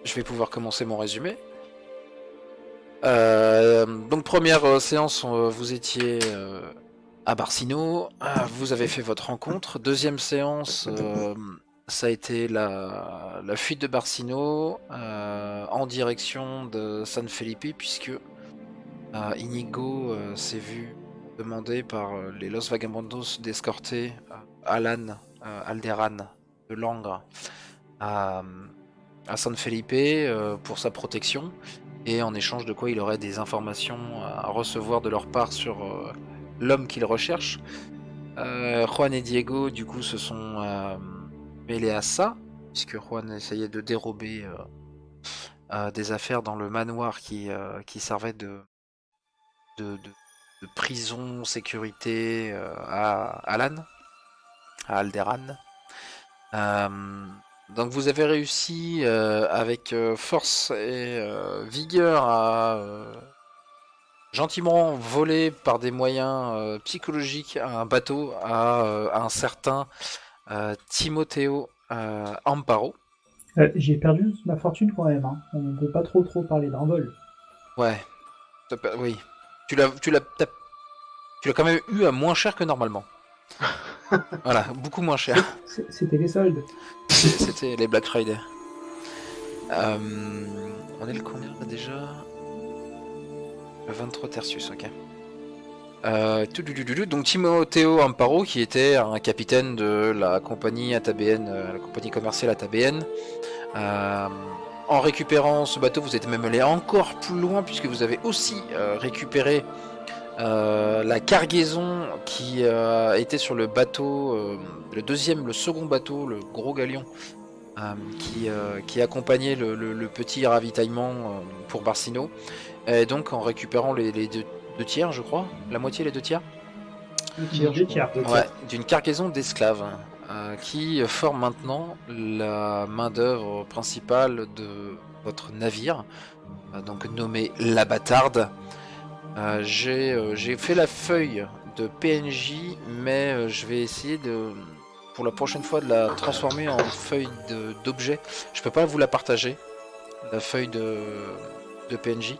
je vais pouvoir commencer mon résumé. Donc première séance, vous étiez à Barcino, vous avez fait votre rencontre. Deuxième séance, ça a été la fuite de Barcino en direction de San Felipe, puisque Inigo s'est vu demander par les Los Vagabondos d'escorter Alan Alderan de Langres à San Felipe pour sa protection, et en échange de quoi il aurait des informations à recevoir de leur part sur l'homme qu'il recherche. Juan et Diego du coup se sont mêlés à ça, puisque Juan essayait de dérober des affaires dans le manoir qui servait de prison sécurité à Alan, à Alderan. Donc vous avez réussi avec force et vigueur à gentiment voler par des moyens psychologiques un bateau à un certain Timoteo Amparo. J'ai perdu ma fortune quand même, hein. On ne peut pas trop parler d'un vol. Ouais, oui. Tu l'as quand même eu à moins cher que normalement. Voilà, beaucoup moins cher. C'était les soldes. C'était les Black Friday. On est le combien là déjà? Le 23 Tertius, ok. Donc Timoteo Amparo, qui était un capitaine de la compagnie atabéenne, la compagnie commerciale atabéenne. En récupérant ce bateau, vous êtes même allé encore plus loin, puisque vous avez aussi récupéré la cargaison qui était sur le bateau, le second bateau, le gros galion, qui accompagnait le petit ravitaillement pour Barcino. Et donc en récupérant les deux tiers, je crois, la moitié, les 2 tiers, Deux tiers. ouais, d'une cargaison d'esclaves qui forme maintenant la main-d'œuvre principale de votre navire, donc nommé la Bâtarde. J'ai fait la feuille de PNJ, mais je vais essayer pour la prochaine fois de la transformer en feuille d'objet. Je peux pas vous la partager, la feuille de PNJ.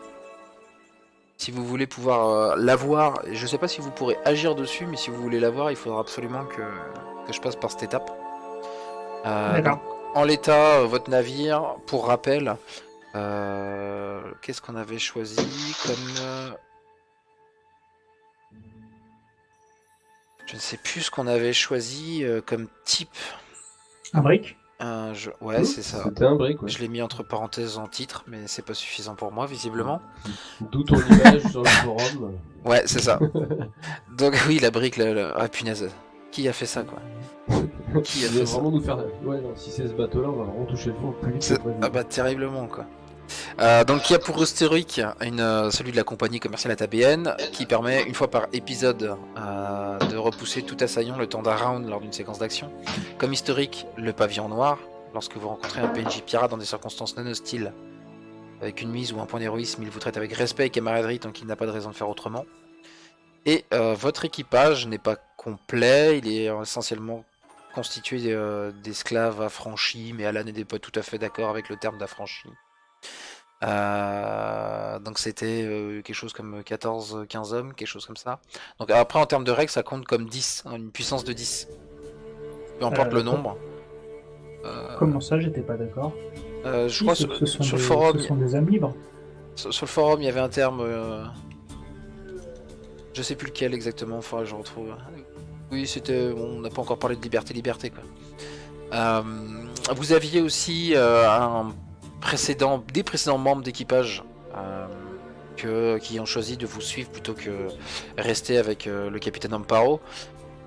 Si vous voulez pouvoir la voir, je sais pas si vous pourrez agir dessus, mais si vous voulez la voir, il faudra absolument que je passe par cette étape. D'accord. En l'état, votre navire, pour rappel, qu'est-ce qu'on avait choisi comme... je ne sais plus ce qu'on avait choisi comme type. Un brick. Ouais, c'est ça. C'était un brick, ouais. Je l'ai mis entre parenthèses en titre, mais c'est pas suffisant pour moi, visiblement. D'où ton image sur le forum. Ouais, c'est ça. Donc oui, la brique, ah punaise. Qui a fait ça, quoi? Qui a fait ça? Vraiment nous faire... Ouais, non, si c'est ce bateau-là, on va vraiment toucher le fond plus vite que prévu. Ah bah terriblement, quoi. Donc il y a pour historique celui de la compagnie commerciale atabéenne qui permet une fois par épisode de repousser tout assaillant le temps d'un round lors d'une séquence d'action. Comme historique, le pavillon noir, lorsque vous rencontrez un PNJ pirate dans des circonstances non hostiles avec une mise ou un point d'héroïsme, il vous traite avec respect et camaraderie tant qu'il n'a pas de raison de faire autrement. Et votre équipage n'est pas complet, il est essentiellement constitué d'esclaves affranchis, mais Alan n'est pas tout à fait d'accord avec le terme d'affranchi. Donc c'était quelque chose comme 14-15 hommes, quelque chose comme ça. Donc après en termes de règles ça compte comme 10, hein, une puissance de 10. Peu importe le nombre. Comment ça, j'étais pas d'accord? Je crois sur le forum. Ce sont des âmes libres. Sur le forum il y avait un terme. Je sais plus lequel exactement, enfin je retrouve. Oui c'était. Bon, on n'a pas encore parlé de liberté quoi. Vous aviez aussi des précédents membres d'équipage qui ont choisi de vous suivre plutôt que rester avec le capitaine Amparo,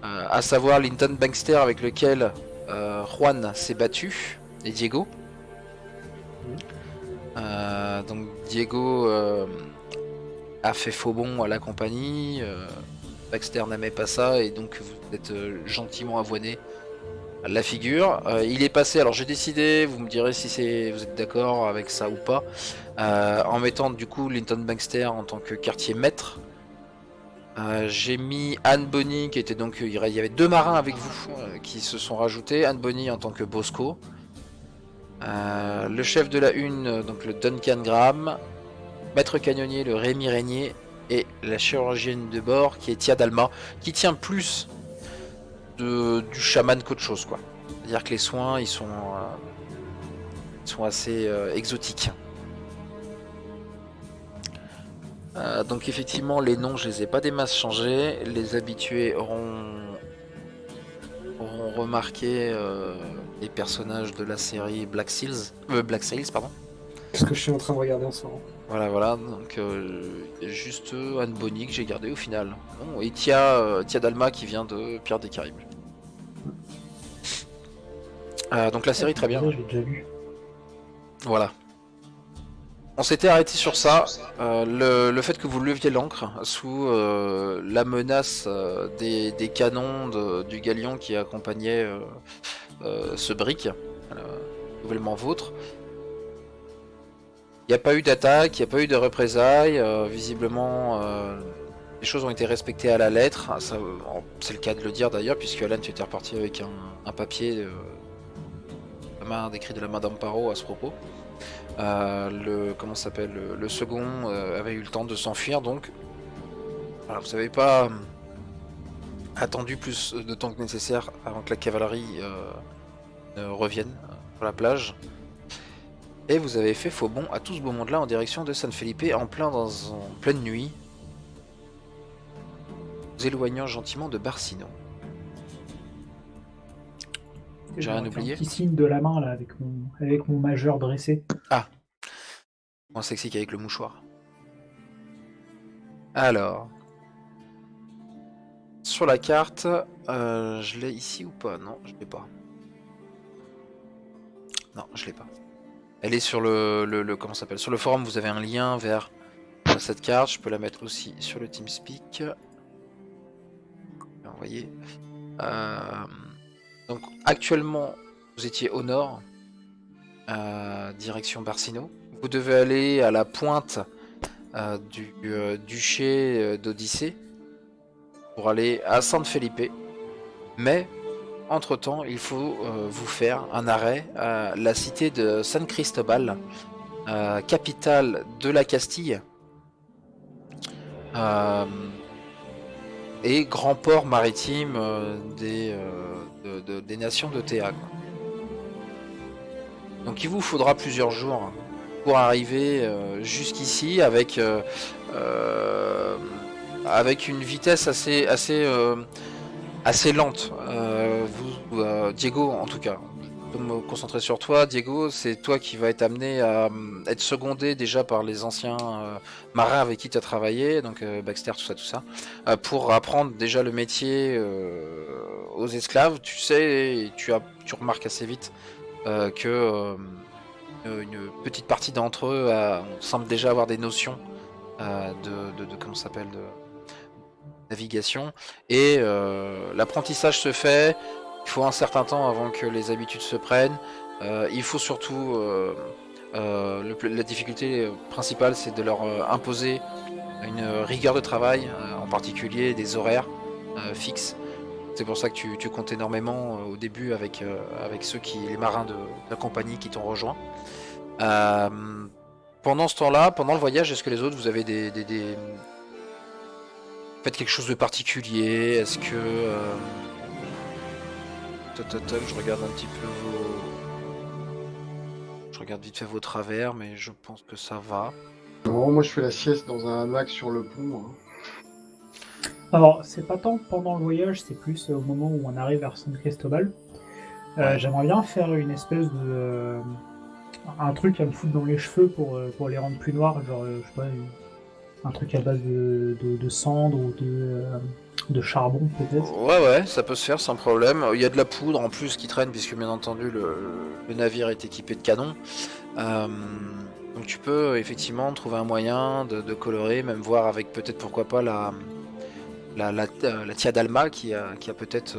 à savoir Linton Bankster avec lequel Juan s'est battu et Diego. Donc Diego a fait faux bond à la compagnie, Baxter n'aimait pas ça et donc vous êtes gentiment avoiné la figure. Il est passé, alors j'ai décidé, vous me direz si vous êtes d'accord avec ça ou pas, en mettant du coup Linton Bankster en tant que quartier maître. J'ai mis Anne Bonny qui était donc, il y avait 2 marins avec vous qui se sont rajoutés, Anne Bonny en tant que Bosco. Le chef de la une, donc le Duncan Graham, maître canonnier le Rémi Régnier et la chirurgienne de bord qui est Tia Dalma, qui tient plus du chaman qu'autre chose, quoi. C'est-à-dire que les soins ils sont assez exotiques. Donc effectivement les noms je les ai pas des masses changés, les habitués auront remarqué les personnages de la série Black Sails, pardon. Ce que je suis en train de regarder en ce moment. Voilà, donc juste Anne Bonny que j'ai gardé au final. Bon, et Tia Dalma qui vient de Pierre des Caraïbes. Donc la série très bien. J'ai déjà lu. Voilà. On s'était arrêté sur ça, le fait que vous leviez l'ancre sous la menace des canons du galion qui accompagnait ce brick, nouvellement vôtre. Il n'y a pas eu d'attaque, il n'y a pas eu de représailles, visiblement les choses ont été respectées à la lettre, c'est le cas de le dire d'ailleurs puisque Alan tu étais reparti avec un papier décrit de la main d'Amparo à ce propos. Le second avait eu le temps de s'enfuir, donc voilà, vous n'avez pas attendu plus de temps que nécessaire avant que la cavalerie ne revienne sur la plage. Et vous avez fait faux bond à tout ce beau monde là en direction de San Felipe en pleine nuit, vous éloignant gentiment de Barcino. J'ai rien oublié. Un petit signe de la main là avec mon majeur dressé. Ah, moins sexy qu'avec le mouchoir. Alors, sur la carte, je l'ai ici ou pas? Non, je l'ai pas. Non, je l'ai pas. Elle est sur comment ça s'appelle? Sur le forum, vous avez un lien vers cette carte. Je peux la mettre aussi sur le TeamSpeak. Vous voyez. Donc actuellement, vous étiez au nord, direction Barcino. Vous devez aller à la pointe du duché d'Odyssée pour aller à San Felipe. Mais, entre-temps, il faut vous faire un arrêt à la cité de San Cristobal, capitale de la Castille. Et grand port maritime des nations de Théa. Donc il vous faudra plusieurs jours pour arriver jusqu'ici avec une vitesse assez lente. Diego en tout cas. Je peux me concentrer sur toi, Diego, c'est toi qui va être amené à être secondé déjà par les anciens marins avec qui tu as travaillé, donc Baxter, tout ça, pour apprendre déjà le métier aux esclaves. Tu sais, et tu remarques assez vite que une petite partie d'entre eux semble déjà avoir des notions de comment ça s'appelle, de navigation, et l'apprentissage se fait. Il faut un certain temps avant que les habitudes se prennent. Il faut surtout... la difficulté principale, c'est de leur imposer une rigueur de travail, en particulier des horaires fixes. C'est pour ça que tu comptes énormément au début avec les marins de la compagnie qui t'ont rejoint. Pendant ce temps-là, pendant le voyage, est-ce que les autres, vous avez faites quelque chose de particulier? Est-ce que... je regarde un petit peu Je regarde vite fait vos travers, mais je pense que ça va. Non, moi je fais la sieste dans un hamac sur le pont. Alors, c'est pas tant pendant le voyage, c'est plus au moment où on arrive vers San Cristobal. Ouais. J'aimerais bien faire une espèce de... un truc à me foutre dans les cheveux pour les rendre plus noirs, genre, je sais pas, un truc à base de cendre ou de charbon peut-être. Ouais, ça peut se faire sans problème. Il y a de la poudre en plus qui traîne, puisque bien entendu le navire est équipé de canons. Donc tu peux effectivement trouver un moyen de colorer, même voir avec peut-être pourquoi pas la Tia Dalma qui a peut-être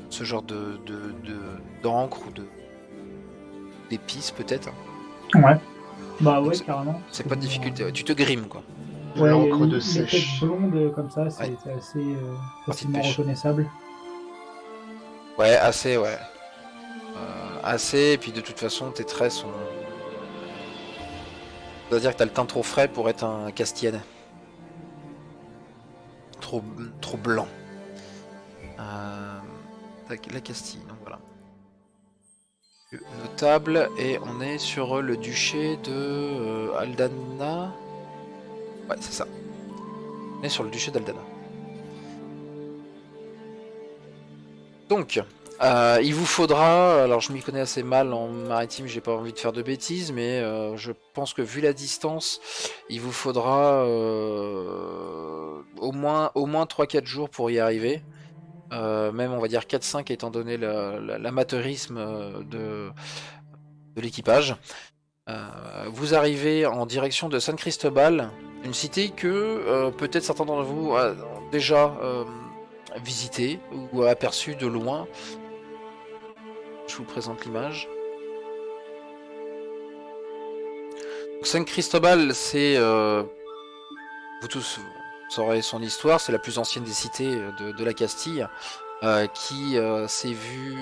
ce genre d'encre ou d'épices peut-être. Ouais. Bah Donc ouais, carrément. C'est pas de difficulté, tu te grimes quoi. De Ouais, l'encre de une sèche. tête blonde comme ça, c'est Ouais. assez facilement pêche. reconnaissable. Ouais, assez, ouais. assez, et puis de toute façon tes traits sont... C'est-à-dire que t'as le teint trop frais pour être un Castillanais. Trop blanc. La Castille, donc voilà. Notable, et on est sur le duché de Aldana. Ouais, c'est ça. On est sur le duché d'Aldana. Donc, il vous faudra, alors je m'y connais assez mal en maritime, j'ai pas envie de faire de bêtises, mais je pense que vu la distance, il vous faudra au moins 3-4 jours pour y arriver. Même on va dire 4-5 étant donné l'amateurisme de l'équipage. Vous arrivez en direction de San Cristobal, une cité que peut-être certains d'entre vous ont déjà visité ou aperçu de loin. Je vous présente l'image. San Cristobal, c'est... vous tous saurez son histoire, c'est la plus ancienne des cités de la Castille, qui s'est vue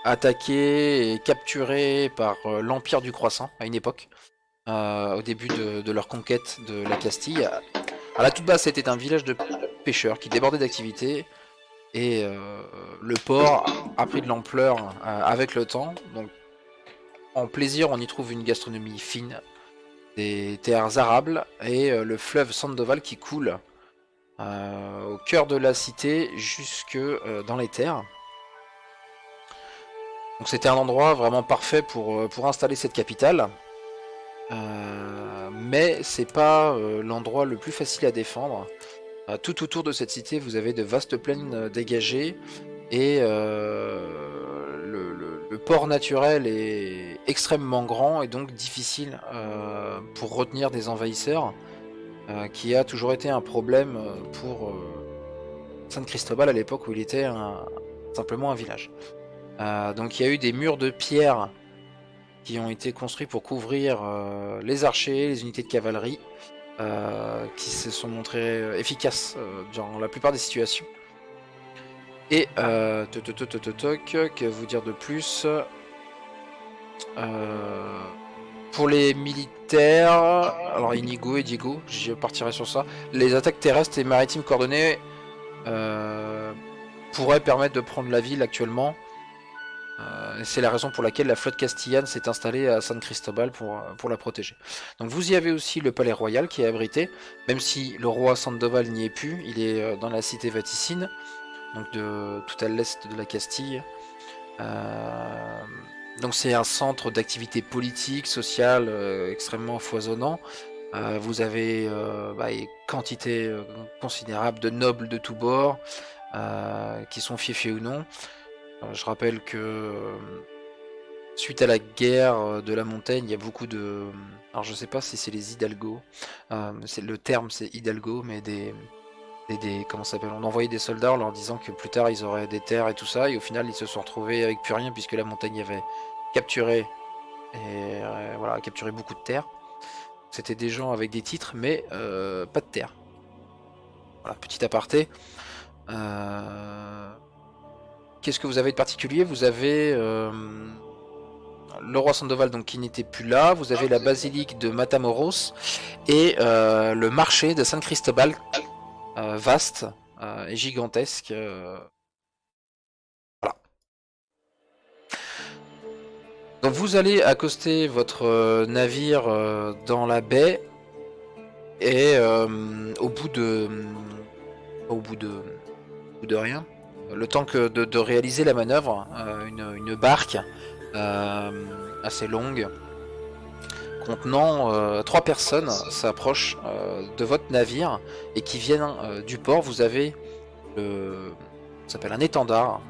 attaquée et capturée par l'Empire du Croissant à une époque, au début de leur conquête de la Castille. À la toute base, c'était un village de pêcheurs qui débordait d'activité, et le port a pris de l'ampleur avec le temps. Donc, en plaisir, on y trouve une gastronomie fine, des terres arables et le fleuve Sandoval qui coule au cœur de la cité jusque dans les terres. Donc c'était un endroit vraiment parfait pour installer cette capitale. Mais c'est pas l'endroit le plus facile à défendre. Tout autour de cette cité, vous avez de vastes plaines dégagées, et le port naturel est extrêmement grand et donc difficile pour retenir des envahisseurs, qui a toujours été un problème pour San Cristobal à l'époque où il était simplement un village. Donc il y a eu des murs de pierre qui ont été construits pour couvrir les archers, les unités de cavalerie, qui se sont montrés efficaces dans la plupart des situations. Et que vous dire de plus, pour les militaires, alors Inigo et Diego, je partirai sur ça. Les attaques terrestres et maritimes coordonnées pourraient permettre de prendre la ville actuellement. C'est la raison pour laquelle la flotte castillane s'est installée à San Cristobal pour la protéger. Donc vous y avez aussi le palais royal qui est abrité, même si le roi Sandoval n'y est plus, il est dans la cité Vaticine, donc tout à l'est de la Castille. Donc c'est un centre d'activité politique, sociale extrêmement foisonnant. Vous avez une quantité considérable de nobles de tous bords, qui sont fiefs ou non. Je rappelle que suite à la guerre de la montagne, il y a beaucoup de... Alors je sais pas si c'est les Hidalgo, le terme c'est Hidalgo, mais comment ça s'appelle, on envoyait des soldats en leur disant que plus tard ils auraient des terres et tout ça, et au final ils se sont retrouvés avec plus rien puisque la montagne avait capturé, et voilà, capturé beaucoup de terres. C'était des gens avec des titres, mais pas de terre. Voilà, petit aparté. Qu'est-ce que vous avez de particulier? Vous avez le roi Sandoval donc, qui n'était plus là, vous avez la basilique de Matamoros, et le marché de San Cristobal, vaste et gigantesque. Voilà. Donc vous allez accoster votre navire dans la baie, et au bout de rien, le temps que de réaliser la manœuvre, une barque assez longue contenant 3 personnes s'approche de votre navire et qui viennent du port. Vous avez ça s'appelle un étendard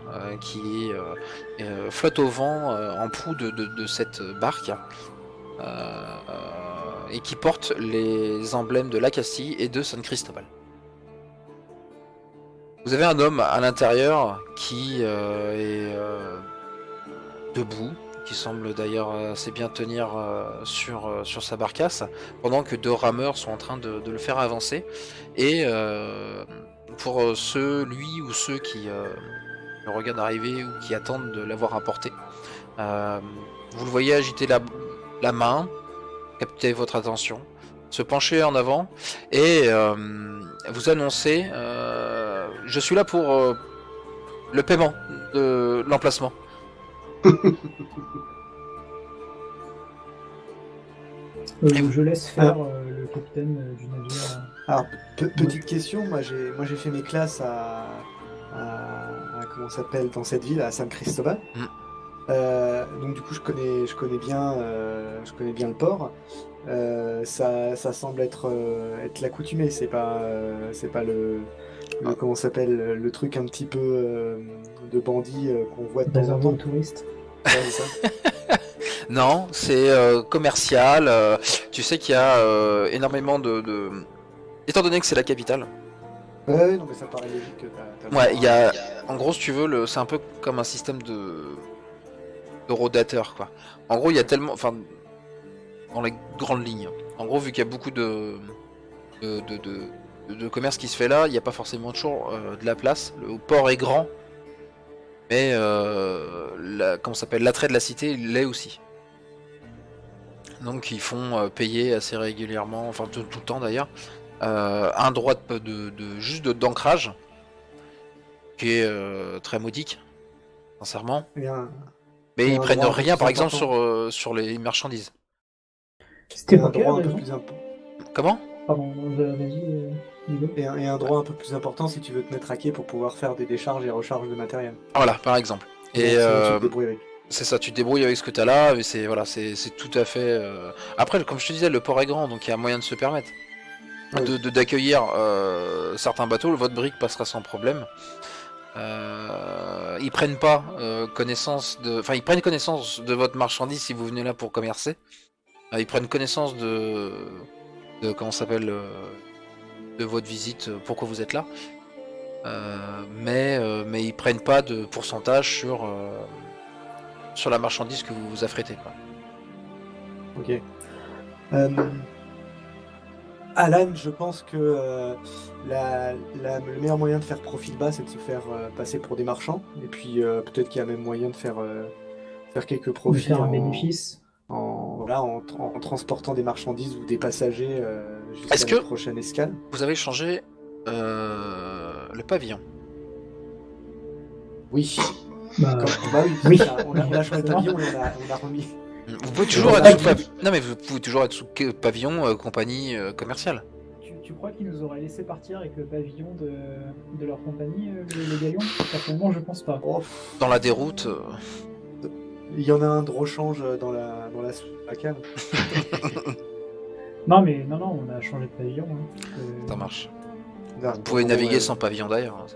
qui flotte au vent en proue de cette barque, et qui porte les emblèmes de la Castille et de San Cristobal. Vous avez un homme à l'intérieur qui est debout, qui semble d'ailleurs assez bien tenir sur sa barcasse, pendant que 2 rameurs sont en train de le faire avancer. Et pour lui ou ceux qui le regardent arriver ou qui attendent de l'avoir apporté. Vous le voyez agiter la main, capter votre attention, se pencher en avant et vous annoncer je suis là pour le paiement de l'emplacement. Je laisse faire le capitaine du navire. Alors, petite question, moi j'ai fait mes classes comment ça s'appelle dans cette ville, à San Cristobal. Donc du coup je connais bien le port. Ça semble être l'accoutumée, c'est pas le comment ça s'appelle le truc un petit peu de bandit qu'on voit de temps en Réservé aux temps. touristes. Ouais, c'est ça. Non, c'est commercial. Tu sais qu'il y a énormément de... Étant donné que c'est la capitale, Ouais, non mais ça paraît logique que t'as le ouais, droit, il y a... En gros, si tu veux, c'est un peu comme un système de rodateur, quoi. En gros, il y a tellement... Enfin, dans les grandes lignes. En gros, vu qu'il y a beaucoup de commerce qui se fait là, il n'y a pas forcément toujours de la place. Le port est grand, mais comment ça s'appelle, l'attrait de la cité il l'est aussi. Donc ils font payer assez régulièrement, enfin tout le temps d'ailleurs, un droit juste d'ancrage qui est très modique, sincèrement. Mais et ils un prennent droit un peu rien plus par exemple important. sur les marchandises. C'était Et pour un quelle droit un peu raison plus important. Comment? Pardon, vas-y, Nigo. Et un droit un peu plus important si tu veux te mettre à quai pour pouvoir faire des décharges et recharges de matériel. Voilà, par exemple. Et Sinon, tu te débrouilles avec. c'est ça, tu te débrouilles avec ce que tu as là, mais c'est voilà, c'est tout à fait. Après, comme je te disais, le port est grand, donc il y a moyen de se permettre Oui. d'accueillir certains bateaux. Votre brique passera sans problème. Ils prennent pas connaissance de, enfin ils prennent connaissance de votre marchandise si vous venez là pour commercer. Ils prennent connaissance de comment ça s'appelle de votre visite, pourquoi vous êtes là. Mais ils prennent pas de pourcentage sur la marchandise que vous affrétez, quoi. Ok. Alan, je pense que le meilleur moyen de faire profil bas, c'est de se faire passer pour des marchands. Et puis peut-être qu'il y a même moyen de faire quelques De profits faire un bénéfice. en transportant des marchandises ou des passagers jusqu'à Est-ce que- la prochaine escale. Vous avez changé le pavillon. Oui. Bah, Bah oui, Oui. on a changé de pavillon et on a remis. Vous pouvez toujours Ouais, être sous ouais. non mais vous pouvez toujours être sous pavillon compagnie commerciale. tu crois qu'ils nous auraient laissé partir avec le pavillon de leur compagnie, le galion? Personnellement, je pense pas. Oh, Dans la déroute, il y en a un de rechange dans la cave. Non, mais non, on a changé de pavillon. Hein. ça marche. Vous Vous pouvez naviguer sans pavillon d'ailleurs. Hein,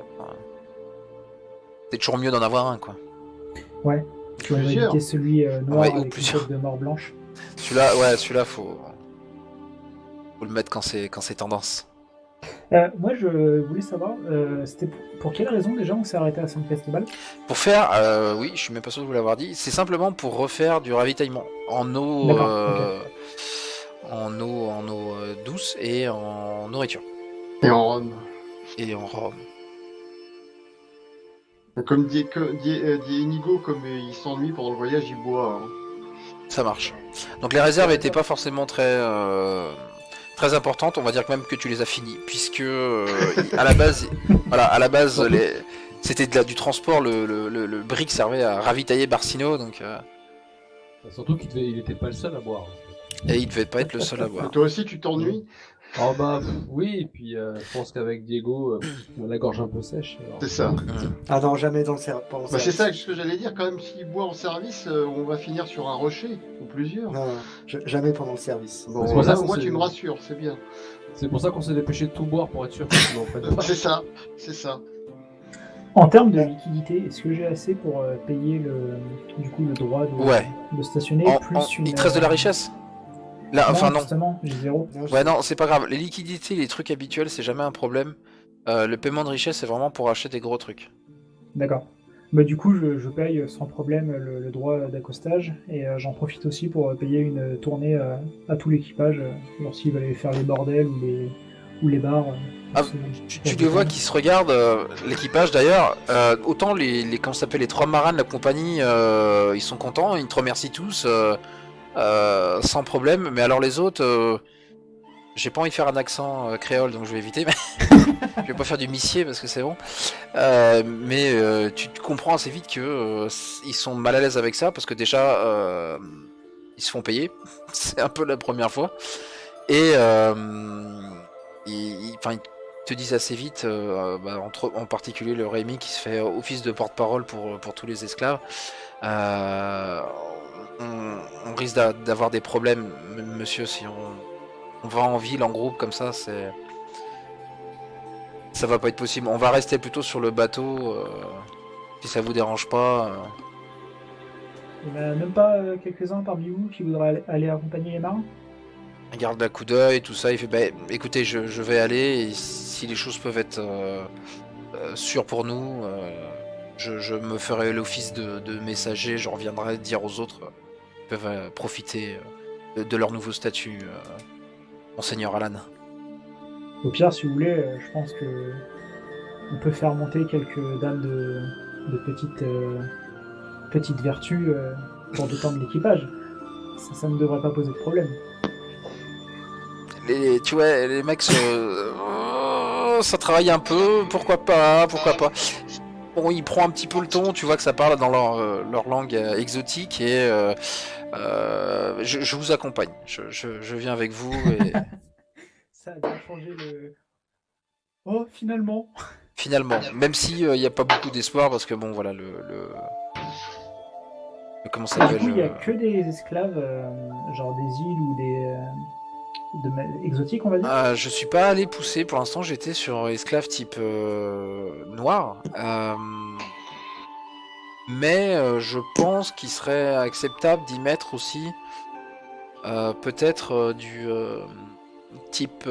c'est toujours mieux d'en avoir un, quoi. Ouais. Tu vas Plusieurs. éviter celui noir Ouais, ou avec une plusieurs. tête de mort blanche. Celui-là faut le mettre quand c'est tendance. Moi, je voulais savoir, c'était pour quelle raison déjà on s'est arrêté à San Cristobal? Pour faire, oui, je suis même pas sûr de vous l'avoir dit, c'est simplement pour refaire du ravitaillement en eau, D'accord, en eau douce et en nourriture Et en Rome. et en rhum. Comme dit Inigo, comme il s'ennuie pendant le voyage, il boit. Hein. Ça marche. Donc les réserves n'étaient pas forcément très importantes, on va dire que même que tu les as finies, puisque à la base, c'était du transport, le brick servait à ravitailler Barsino, donc Surtout il était pas le seul à boire. et il devait pas être le seul à Et boire. toi aussi, tu t'ennuies? Oh bah oui, et puis je pense qu'avec Diego, on a la gorge un peu sèche. alors. C'est ça. Ah non, jamais dans le Bah, c'est ça ce que j'allais dire. Quand même, s'il boit en service, on va finir sur un rocher ou plusieurs. Non, jamais pendant le service. Bon, C'est pour ça là, qu'on moi, s'est- tu me rassures, c'est bien. C'est pour ça qu'on s'est dépêché de tout boire pour être sûr qu'ils n'en prennent pas. C'est ça, c'est ça. En termes de liquidité, est-ce que j'ai assez pour payer le droit Ouais. de stationner plus une... Il te reste de la richesse? Là, enfin non. Justement, j'ai 0. Ouais non, c'est pas grave. Les liquidités, les trucs habituels, c'est jamais un problème. Le paiement de richesse, c'est vraiment pour acheter des gros trucs. D'accord. Bah, du coup, je paye sans problème le droit d'accostage et j'en profite aussi pour payer une tournée à tout l'équipage lorsqu'ils veulent aller faire les bordels ou les bars. Ah, tu les vois qui se regardent, l'équipage d'ailleurs, autant comment ça s'appelle, les 3 marins de la compagnie, ils sont contents, ils te remercient tous, sans problème, mais alors les autres, j'ai pas envie de faire un accent créole donc je vais éviter, mais je vais pas faire du missier parce que c'est bon, mais tu comprends assez vite que ils sont mal à l'aise avec ça parce que déjà ils se font payer, c'est un peu la première fois, et enfin, ils te disent assez vite, en particulier le Rémi qui se fait office de porte-parole pour tous les esclaves, euh, on risque d'avoir des problèmes, monsieur, si on va en ville en groupe comme ça, ça va pas être possible. On va rester plutôt sur le bateau, si ça vous dérange pas. Il n'y en a même pas quelques-uns parmi vous qui voudraient aller accompagner les marins? Il garde un coup d'œil, tout ça. Il fait, bah, écoutez, je vais aller. Et si les choses peuvent être sûres pour nous, je me ferai l'office de messager. Je reviendrai dire aux autres qu'ils peuvent profiter de leur nouveau statut, Monseigneur Alan. Au pire, si vous voulez, je pense que on peut faire monter quelques dames de petites vertus pour détendre l'équipage. Ça ne devrait pas poser de problème. Tu vois, les mecs, ça travaille un peu. Pourquoi pas, pourquoi pas. Bon, il prend un petit peu le ton. Tu vois que ça parle dans leur langue exotique et je vous accompagne. Je viens avec vous et Ça a bien changé le... Oh, finalement! finalement, même si il n'y a pas beaucoup d'espoir parce que bon, voilà comment ça Du s'appelle coup, il n'y a que des esclaves, genre des îles ou exotiques, on va dire? Je suis pas allé pousser pour l'instant. J'étais sur esclave type noir. Mais je pense qu'il serait acceptable d'y mettre aussi peut-être du type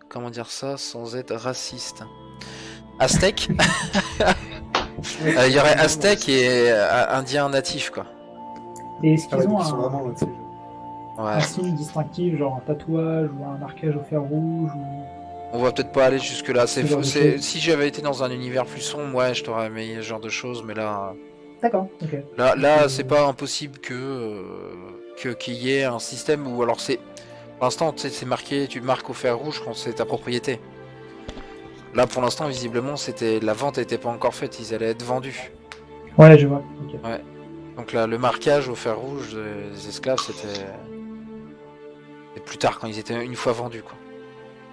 comment dire ça sans être raciste. Aztèque. Il y aurait Aztèque et Indien natif quoi. Et est-ce Ah qu'ils ouais, ont donc ils sont vraiment loin de ces jeux. Ouais. un signe distinctif, genre un tatouage ou un marquage au fer rouge ou... On va peut-être pas aller jusque là. Ce genre de choses. Si j'avais été dans un univers plus sombre, ouais, je t'aurais mis ce genre de choses, mais là. D'accord, ok. Là, c'est pas impossible qu'il y ait un système où alors c'est pour l'instant c'est marqué, tu marques au fer rouge quand c'est ta propriété. Là pour l'instant visiblement la vente n'était pas encore faite, ils allaient être vendus. Ouais, je vois. Ok. Ouais. Donc là le marquage au fer rouge des esclaves c'était plus tard quand ils étaient une fois vendus quoi.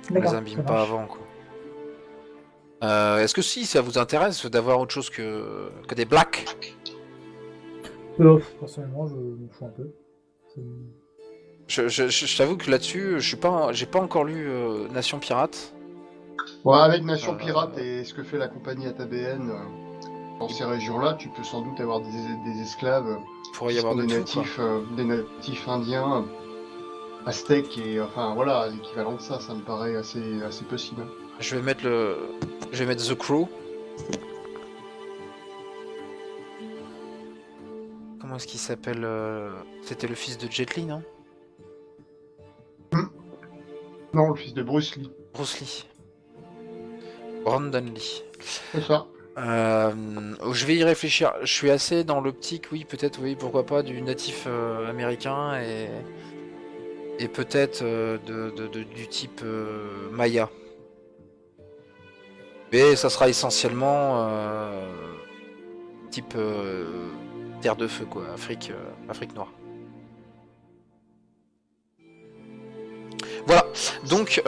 On les D'accord, abîme ça pas marche. avant quoi. Est-ce que si ça vous intéresse d'avoir autre chose que des blacks? Personnellement, je m'en fous un peu. C'est- Je t'avoue que là-dessus, j'ai pas encore lu Nation Pirate. Ouais, avec Nation Pirate et ce que fait la compagnie ATBN, dans ces régions-là, tu peux sans doute avoir des esclaves Il pourrait y qui avoir sont de des tout, quoi. natifs indiens, aztèques et enfin voilà, l'équivalent de ça, ça me paraît assez possible. Je vais mettre The Crow. Comment est-ce qu'il s'appelle C'était le fils de Jet Li, non? Non, le fils de Bruce Lee, Bruce Lee. Brandon Lee. c'est ça. Je vais y réfléchir. Je suis assez dans l'optique, oui, peut-être, oui, pourquoi pas, du natif américain et peut-être du type Maya. Mais ça sera essentiellement type terre de feu, quoi, Afrique noire. Voilà, donc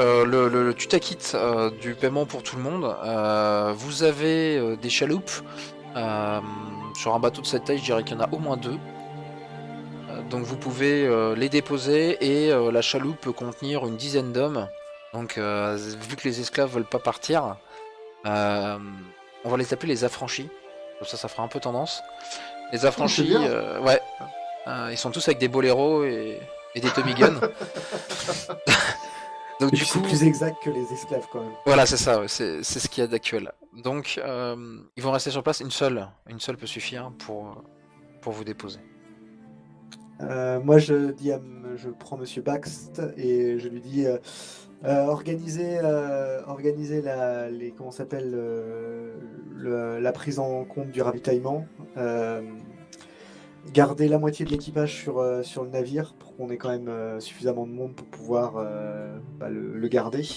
tu t'acquittes du paiement pour tout le monde. Vous avez des chaloupes. Sur un bateau de cette taille, je dirais qu'il y en a au moins 2. Donc vous pouvez les déposer et la chaloupe peut contenir une dizaine d'hommes. Donc vu que les esclaves veulent pas partir, on va les appeler les affranchis. Comme ça fera un peu tendance. Les affranchis, bien. ouais, ils sont tous avec des boléros et des Tommy Guns. Donc Et du puis coup, c'est plus exact que les esclaves quand même. voilà, c'est ça, ouais, c'est ce qu'il y a d'actuel. Donc ils vont rester sur place. Une seule peut suffire pour vous déposer. Moi je prends Monsieur Baxt et je lui dis Organiser comment s'appelle la prise en compte du ravitaillement. Garder la moitié de l'équipage sur le navire pour qu'on ait quand même suffisamment de monde pour pouvoir le garder.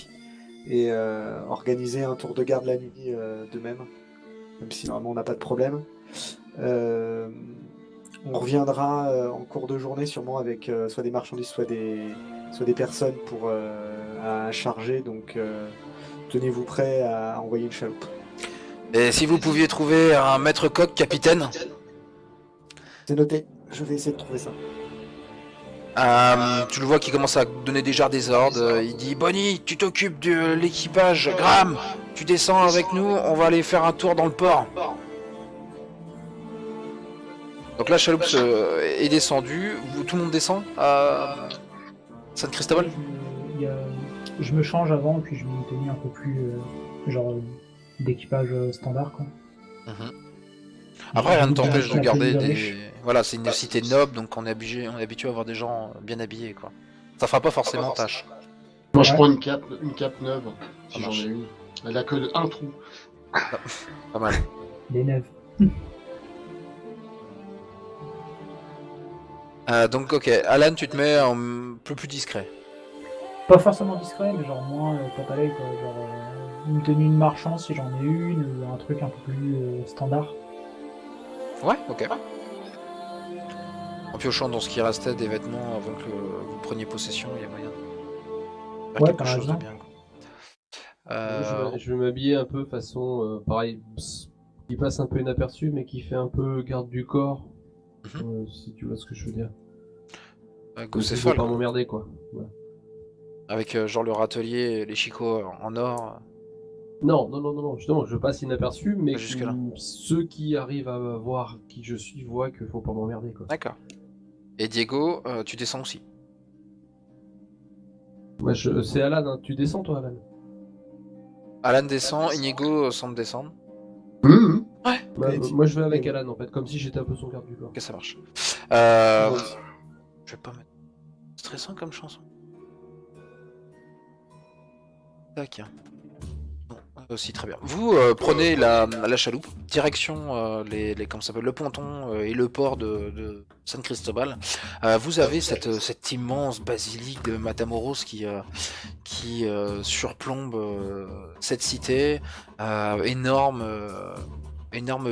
Et organiser un tour de garde la nuit de même si normalement on n'a pas de problème. On reviendra en cours de journée sûrement avec soit des marchandises, soit des personnes à charger, donc tenez-vous prêts à envoyer une chaloupe. Et si vous pouviez trouver un maître coq capitaine, C'est noté, je vais essayer de trouver ça. tu le vois qui commence à donner déjà des ordres. Il dit Bonnie, tu t'occupes de l'équipage. Graham, tu descends avec nous, on va aller faire un tour dans le port. Donc la chaloupe est descendue. Tout le monde descend à San Cristobal. Je me change avant, puis je mets une tenue un peu plus d'équipage standard, quoi. Après, rien ne t'empêche de La garder tenue de des. riche. Voilà, c'est une cité noble, donc on est habitué à avoir des gens bien habillés, quoi. Ça fera pas forcément tâche. Moi, je Ouais. prends une cape neuve, si Ça j'en marche. ai une. Elle a que un trou. Pas mal. Les neuves. Donc, ok, Alan, tu te mets un peu plus discret. Pas forcément discret, mais genre moins tape à l'œil, quoi. Genre une tenue de marchand si j'en ai une, ou un truc un peu plus standard. Ouais, ok. En piochant dans ce qui restait des vêtements avant que vous preniez possession, il y a moyen de faire Ouais, quelque par chose de exemple. bien, quoi. Je vais m'habiller un peu façon, pareil, qui passe un peu inaperçu, mais qui fait un peu garde du corps, si tu vois ce que je veux dire. Comme Goose si et je veux folle, pas m'emmerder, quoi. Voilà. avec genre le râtelier et les chicots en or. Non, justement, je passe inaperçu, mais Pas jusque-là. ceux qui arrivent à voir qui je suis voient qu'il faut pas m'emmerder, quoi. D'accord. Et Diego, tu descends aussi. Moi, c'est Alan, hein. Tu descends, toi, Alan? Alan descend, Inigo semble descendre. Moi, je vais avec Alan, en fait, comme si j'étais un peu son garde du corps. Ok, ça marche. Je vais pas mettre stressant comme chanson. Tac. Bon, aussi très bien. Vous prenez la chaloupe, direction comment ça s'appelle, le ponton et le port de San Cristobal. Vous avez cette immense basilique de Matamoros qui surplombe cette cité. Énorme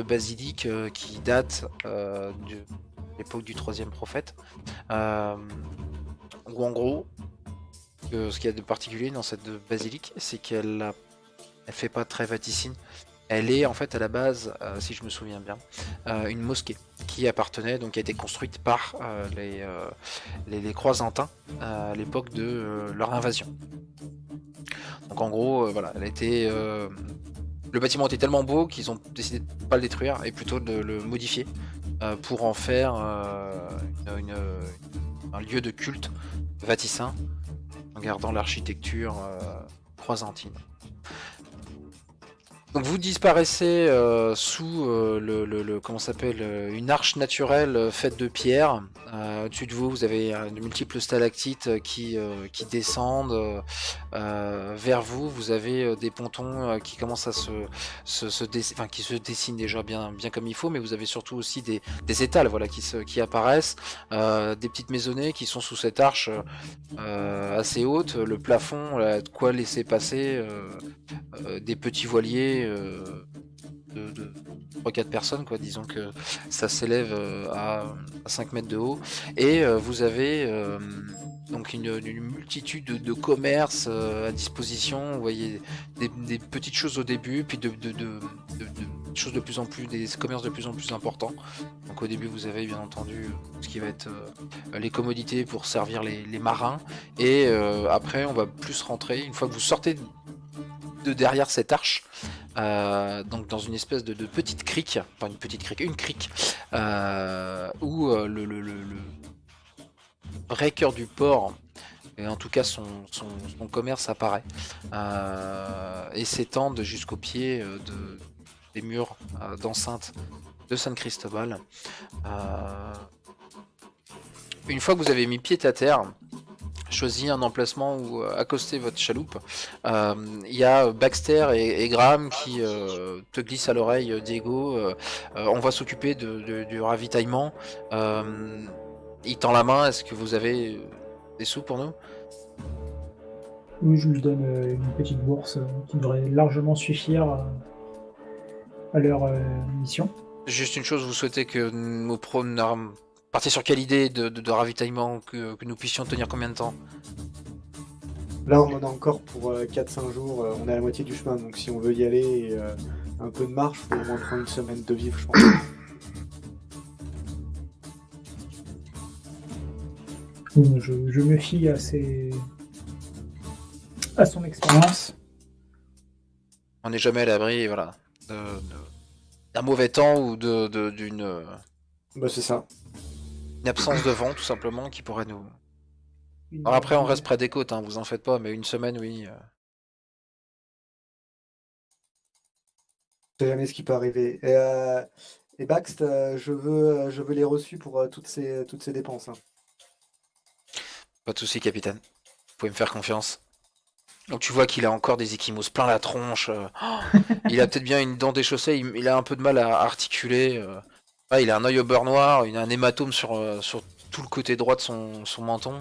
basilique qui date de l'époque du troisième prophète. Ou en gros, ce qu'il y a de particulier dans cette basilique, c'est qu'elle fait pas très vaticine. Elle est en fait à la base, si je me souviens bien, une mosquée qui appartenait, donc qui a été construite par les Croisantins à l'époque de leur invasion. Donc en gros, voilà, elle a été. Le bâtiment était tellement beau qu'ils ont décidé de pas le détruire et plutôt de le modifier pour en faire un lieu de culte vaticin en gardant l'architecture croisantine. Donc vous disparaissez sous comment s'appelle, une arche naturelle faite de pierre. Au-dessus de vous, vous avez de multiples stalactites qui descendent vers vous. Vous avez des pontons qui commencent à qui se dessinent déjà bien comme il faut, mais vous avez surtout aussi des étals, voilà, qui apparaissent, des petites maisonnées qui sont sous cette arche assez haute. Le plafond a de quoi laisser passer des petits voiliers de 3-4 personnes, quoi. Disons que ça s'élève à 5 mètres de haut, et vous avez donc une multitude de commerces à disposition. Vous voyez des petites choses au début, puis de choses de plus en plus, des commerces de plus en plus importants. Donc au début vous avez bien entendu ce qui va être les commodités pour servir les marins, et après on va plus rentrer une fois que vous sortez de derrière cette arche, donc dans une espèce de petite crique, enfin une crique, où le vrai cœur du port, et en tout cas son commerce apparaît, et s'étend jusqu'au pied des murs d'enceinte de San Cristobal. Une fois que vous avez mis pied à terre, choisi un emplacement où accoster votre chaloupe. Il y a Baxter et Graham qui te glissent à l'oreille, Diego. On va s'occuper du ravitaillement. Il tend la main. Est-ce que vous avez des sous pour nous? Oui, je lui donne une petite bourse qui devrait largement suffire à leur mission. Juste une chose, vous souhaitez que nous partir sur quelle idée de ravitaillement, que nous puissions tenir combien de temps? Là, on en a encore pour 4-5 jours. On est à la moitié du chemin, donc si on veut y aller et un peu de marche, il faut au moins prendre une semaine de vivre, je pense. Je me fie à son expérience. On n'est jamais à l'abri, voilà, d'un mauvais temps ou d'une Bah, c'est ça. une absence de vent, tout simplement, qui pourrait nous... Alors après, on reste près des côtes, hein, vous en faites pas, mais une semaine, oui. Je sais jamais ce qui peut arriver. Et Baxt, je veux les reçus pour toutes ces dépenses. Hein. Pas de soucis, capitaine. Vous pouvez me faire confiance. Donc tu vois qu'il a encore des ecchymoses plein la tronche. Il a peut-être bien une dent déchaussée, il a un peu de mal à articuler. Il a un œil au beurre noir, il a un hématome sur tout le côté droit de son menton.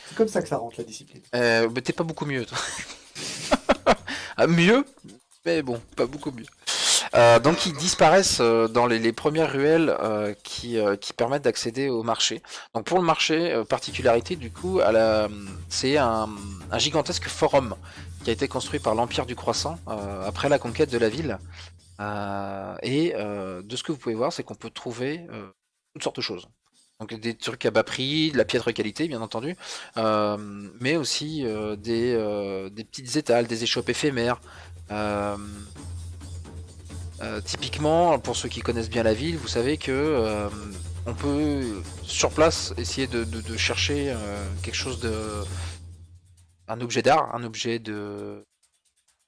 C'est comme ça que ça rentre, la discipline. Mais t'es pas beaucoup mieux, toi. Ah, mieux, mais bon, pas beaucoup mieux. Donc ils disparaissent dans les premières ruelles qui permettent d'accéder au marché. Donc pour le marché, particularité du coup, c'est un gigantesque forum qui a été construit par l'Empire du Croissant après la conquête de la ville. De ce que vous pouvez voir, c'est qu'on peut trouver toutes sortes de choses. Donc des trucs à bas prix, de la piètre qualité bien entendu, mais aussi des petites étals, des échoppes éphémères. Typiquement, pour ceux qui connaissent bien la ville, vous savez que on peut sur place essayer de chercher quelque chose un objet d'art, un objet de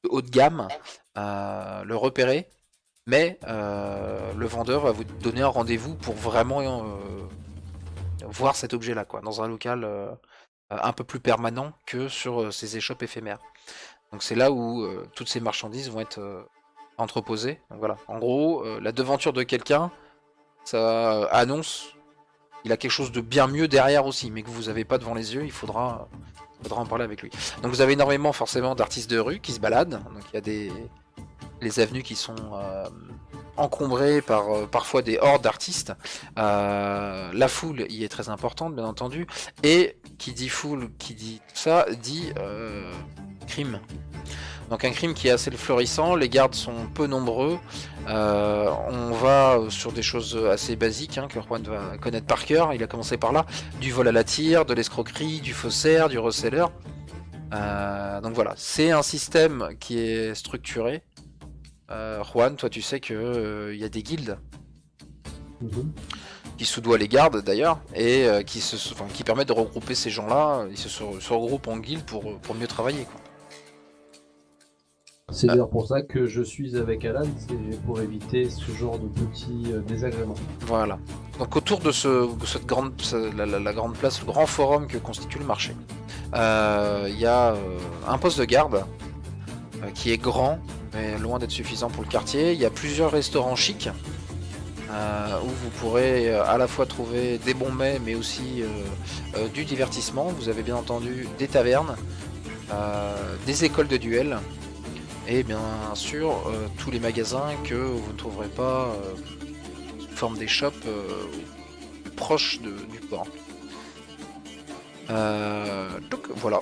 haut de gamme, le repérer, mais le vendeur va vous donner un rendez-vous pour vraiment voir cet objet-là, quoi, dans un local un peu plus permanent que sur ces échoppes éphémères. Donc c'est là où toutes ces marchandises vont être entreposées. Donc voilà, en gros, la devanture de quelqu'un, ça annonce qu'il a quelque chose de bien mieux derrière aussi, mais que vous n'avez pas devant les yeux, il faudra en parler avec lui. Donc vous avez énormément forcément d'artistes de rue qui se baladent, donc il y a les avenues qui sont encombrées par parfois des hordes d'artistes. La foule y est très importante, bien entendu, et qui dit foule, qui dit tout ça, dit crime. Donc un crime qui est assez florissant, les gardes sont peu nombreux, on va sur des choses assez basiques que Juan va connaître par cœur, il a commencé par là, du vol à la tire, de l'escroquerie, du faussaire, du reseller. Donc voilà, c'est un système qui est structuré. Juan, toi tu sais que y a des guildes qui soudoient les gardes d'ailleurs, et qui permettent de regrouper ces gens-là, ils se regroupent en guildes pour mieux travailler, quoi. C'est d'ailleurs pour ça que je suis avec Alan, c'est pour éviter ce genre de petits désagréments. Voilà. Donc autour de cette grande place, le grand forum que constitue le marché, il y a un poste de garde qui est grand, mais loin d'être suffisant pour le quartier. Il y a plusieurs restaurants chics où vous pourrez à la fois trouver des bons mets, mais aussi du divertissement. Vous avez bien entendu des tavernes, des écoles de duel, et bien sûr tous les magasins que vous ne trouverez pas sous forme des shops proches du port. Donc voilà,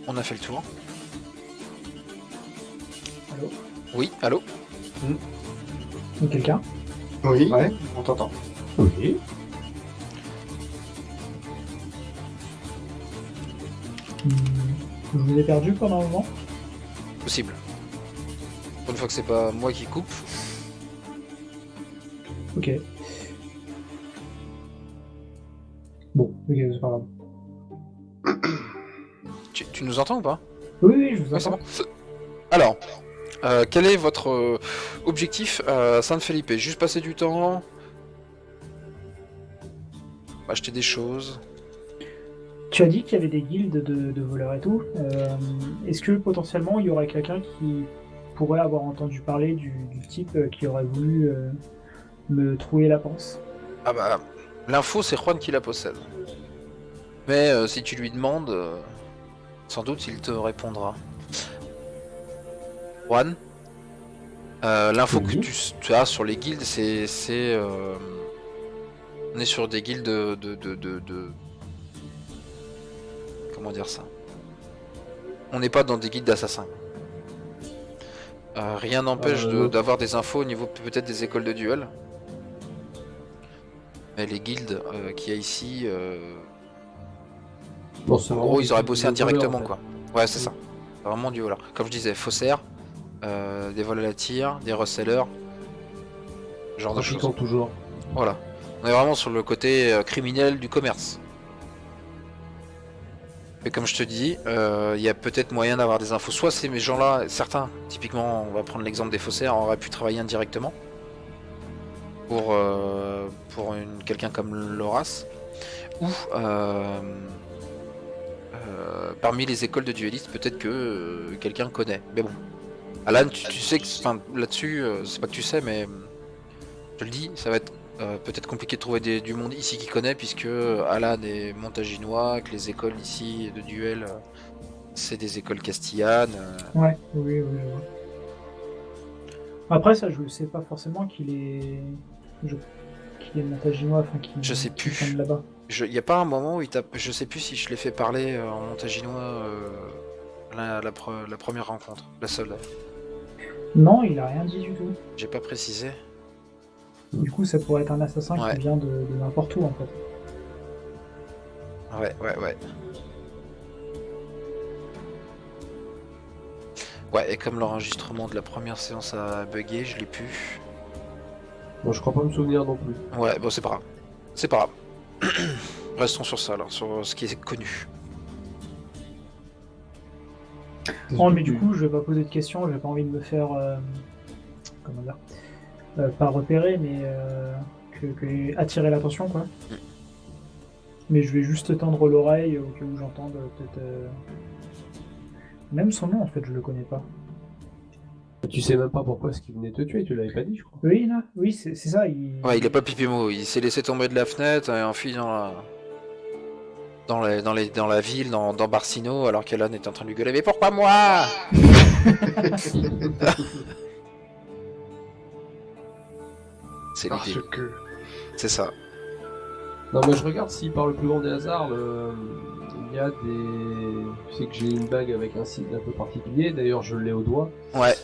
on a fait le tour. Allô? Oui, allô? Quelqu'un? Oui. Ouais, on t'entend. Oui. Je vous ai perdu pendant un moment? Possible. Une fois que c'est pas moi qui coupe. Ok. Bon, ok, c'est pas grave. Tu nous entends ou pas? Oui, je vous Oui, c'est entends. bon. Alors, quel est votre objectif à San Felipe? Juste passer du temps? Acheter des choses? Tu as dit qu'il y avait des guildes de voleurs et tout. Est-ce que potentiellement il y aurait quelqu'un qui pourrait avoir entendu parler du type qui aurait voulu me trouer la panse? Ah bah, l'info c'est Juan qui la possède. Mais si tu lui demandes, sans doute il te répondra. Juan, l'info que tu as sur les guildes, on est sur des guildes de... Comment dire ça? On n'est pas dans des guildes d'assassins. Rien n'empêche d'avoir des infos au niveau peut-être des écoles de duel. Mais les guildes qu'il y a ici... Bon, en gros, ils auraient bossé indirectement, quoi. Ouais, c'est ça. C'est vraiment du voleur. Comme je disais, faussaires, des vols à la tire, des resellers, genre de choses. Toujours. Voilà. On est vraiment sur le côté criminel du commerce. Et comme je te dis, il y a peut-être moyen d'avoir des infos. Soit ces gens-là, certains, typiquement, on va prendre l'exemple des faussaires, auraient pu travailler indirectement pour quelqu'un comme Loras, ou parmi les écoles de duellistes, peut-être que quelqu'un connaît. Mais bon, Alan, tu sais que, enfin, là-dessus, c'est pas que tu sais, mais je te le dis, ça va être peut-être compliqué de trouver du monde ici qui connaît, puisque Alan est montaginois, que les écoles ici de duel, c'est des écoles castillanes. Ouais, oui, je vois. Après, ça, je ne sais pas forcément qu'il est montaginois, enfin qu'il Je sais plus. vient de là-bas. Il n'y a pas un moment où il tape. Je sais plus si je l'ai fait parler en montaginois la première rencontre, la seule. Non, il a rien dit du tout. J'ai pas précisé. Du coup, ça pourrait être un assassin qui vient de n'importe où, en fait. Ouais. Ouais, et comme l'enregistrement de la première séance a bugué, je l'ai pu. Bon, je crois pas me souvenir non plus. Ouais, bon, c'est pas grave. C'est pas grave. Restons sur ça, alors, sur ce qui est connu. Non, mais du coup, je vais pas poser de questions, j'ai pas envie de me faire. Comment dire, pas repérer, mais attirer l'attention, quoi. Mais je vais juste tendre l'oreille au cas où j'entende peut-être. Même son nom, en fait, je le connais pas. Tu sais même pas pourquoi est-ce qu'il venait te tuer, tu l'avais pas dit, je crois. Oui, là, oui, c'est ça. Ouais, il est pas pipimo, il s'est laissé tomber de la fenêtre et enfui dans la ville, dans Barcino, alors qu'Alan est en train de lui gueuler. Mais pourquoi moi? C'est Parce l'idée. que... C'est ça. Non, moi je regarde si par le plus grand des hasards, il y a des. Tu sais que j'ai une bague avec un sigle un peu particulier, d'ailleurs je l'ai au doigt. Ouais.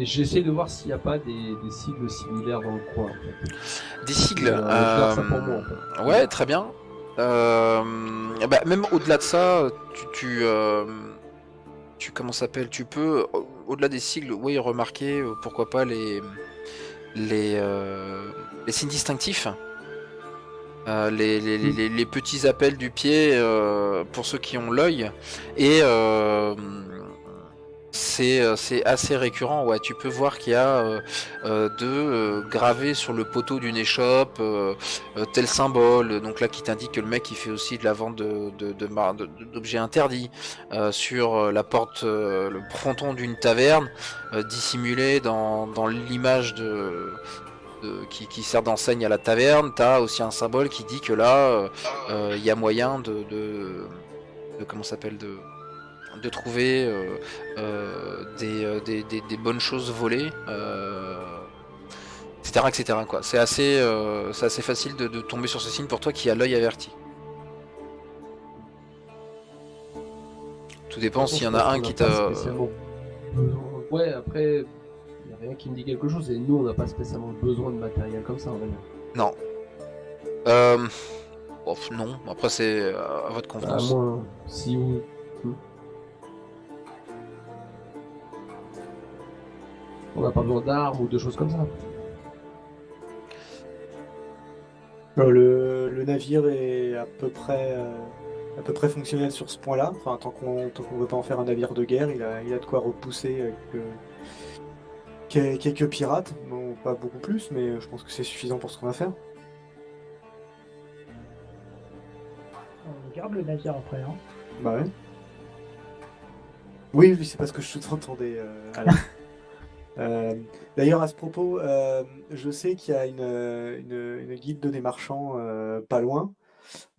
J'essaie de voir s'il n'y a pas des sigles similaires dans le coin. En fait. Des sigles. Je garde ça pour moi, en fait. Ouais, très bien. Même au-delà de ça, tu comment ça s'appelle? Tu peux, au-delà des sigles, oui, remarquer pourquoi pas les signes distinctifs. Les petits appels du pied pour ceux qui ont l'œil, et c'est assez récurrent. Ouais, tu peux voir qu'il y a gravés sur le poteau d'une échoppe tel symbole, donc là qui t'indique que le mec il fait aussi de la vente d'objets interdits, sur la porte, le fronton d'une taverne, dissimulé dans l'image qui sert d'enseigne à la taverne. T'as aussi un symbole qui dit que là il y a moyen de comment ça s'appelle, de trouver des bonnes choses volées, etc. quoi. C'est assez facile de tomber sur ce signe pour toi qui a l'œil averti. Tout dépend s'il y en a un qui t'a... Ouais, après... rien qui me dit quelque chose, et nous on n'a pas spécialement besoin de matériel comme ça, vraiment. Non. Non, après c'est à votre convenance. Moi, si vous... On n'a pas besoin d'armes ou de choses comme ça. Le navire est à peu près fonctionnel sur ce point-là. Enfin, tant qu'on ne veut pas en faire un navire de guerre, il a de quoi repousser quelques pirates. Bon, pas beaucoup plus, mais je pense que c'est suffisant pour ce qu'on va faire. regarde le navire après. Hein. Bah ouais. Oui, c'est parce que je t'entendais. D'ailleurs, à ce propos, je sais qu'il y a une guilde des marchands pas loin.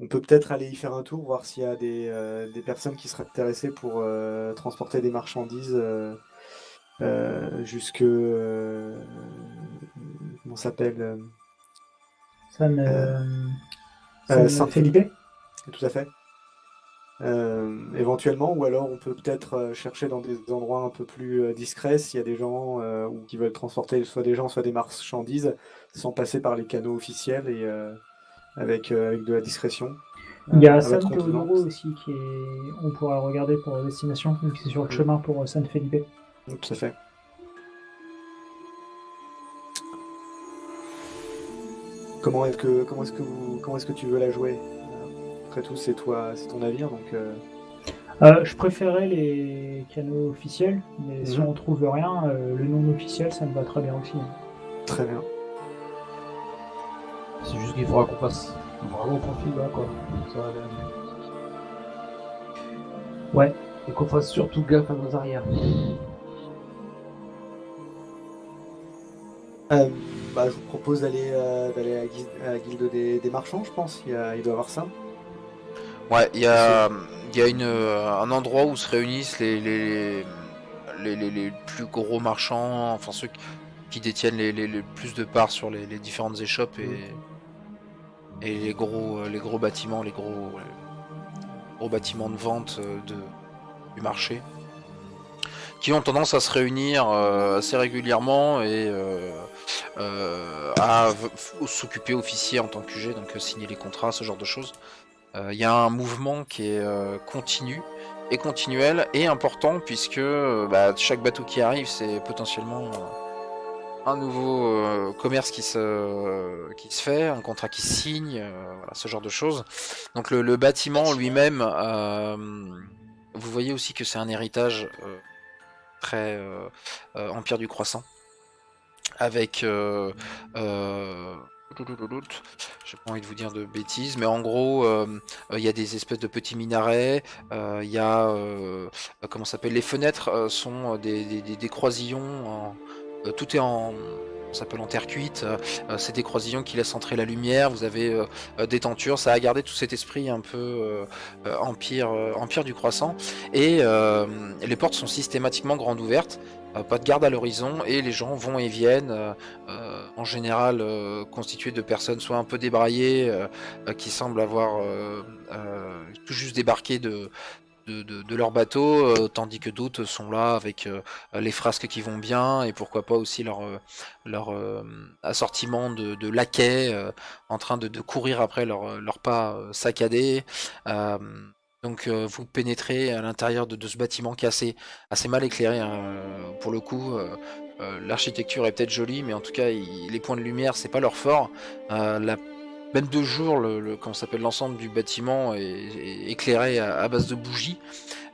On peut peut-être aller y faire un tour, voir s'il y a des personnes qui seraient intéressées pour transporter des marchandises jusque... comment ça s'appelle Saint-Felipe. Tout à fait. Éventuellement, ou alors on peut peut-être chercher dans des endroits un peu plus discrets s'il y a des gens qui veulent transporter soit des gens, soit des marchandises, sans passer par les canaux officiels et avec de la discrétion. Il y a San Teodoro aussi on pourra regarder pour la destination, vu que c'est sur le chemin pour San Felipe. Tout à fait. Comment est-ce que tu veux la jouer? Après tout, c'est ton navire, donc. Je préférais les canaux officiels, mais si on trouve rien, le non officiel, ça me va très bien aussi. Hein. Très bien. C'est juste qu'il faudra qu'on fasse vraiment profil là, quoi. Ça va aller. Ouais. Et qu'on fasse surtout gaffe à nos arrières. Je vous propose d'aller à la guilde des marchands, je pense. Il doit y avoir ça. Ouais, il y a un endroit où se réunissent les plus gros marchands, enfin ceux qui détiennent les plus de parts sur les différentes échoppes et les gros bâtiments, les gros bâtiments de vente du marché, qui ont tendance à se réunir assez régulièrement et à s'occuper officier en tant que QG, donc signer les contrats, ce genre de choses. Il y a un mouvement qui est continu et continuel et important, puisque chaque bateau qui arrive, c'est potentiellement un nouveau commerce qui se fait, un contrat qui se signe, voilà, ce genre de choses. Donc le bâtiment lui-même, vous voyez aussi que c'est un héritage très Empire du Croissant, avec j'ai pas envie de vous dire de bêtises, mais en gros il y a des espèces de petits minarets, il y a comment ça s'appelle, les fenêtres sont des croisillons, tout est en terre cuite, c'est des croisillons qui laissent entrer la lumière, vous avez des tentures, ça a gardé tout cet esprit un peu empire du croissant, et les portes sont systématiquement grandes ouvertes, pas de garde à l'horizon, et les gens vont et viennent, en général constitués de personnes soit un peu débraillées, qui semblent avoir tout juste débarqué de leur bateau, tandis que d'autres sont là avec les frasques qui vont bien, et pourquoi pas aussi leur assortiment de laquais en train de courir après leur pas saccadé. Donc vous pénétrez à l'intérieur de ce bâtiment qui est assez mal éclairé, hein. Pour le coup, l'architecture est peut-être jolie, mais en tout cas les points de lumière, c'est pas leur fort. Même de jour, l'ensemble du bâtiment est éclairé à base de bougies,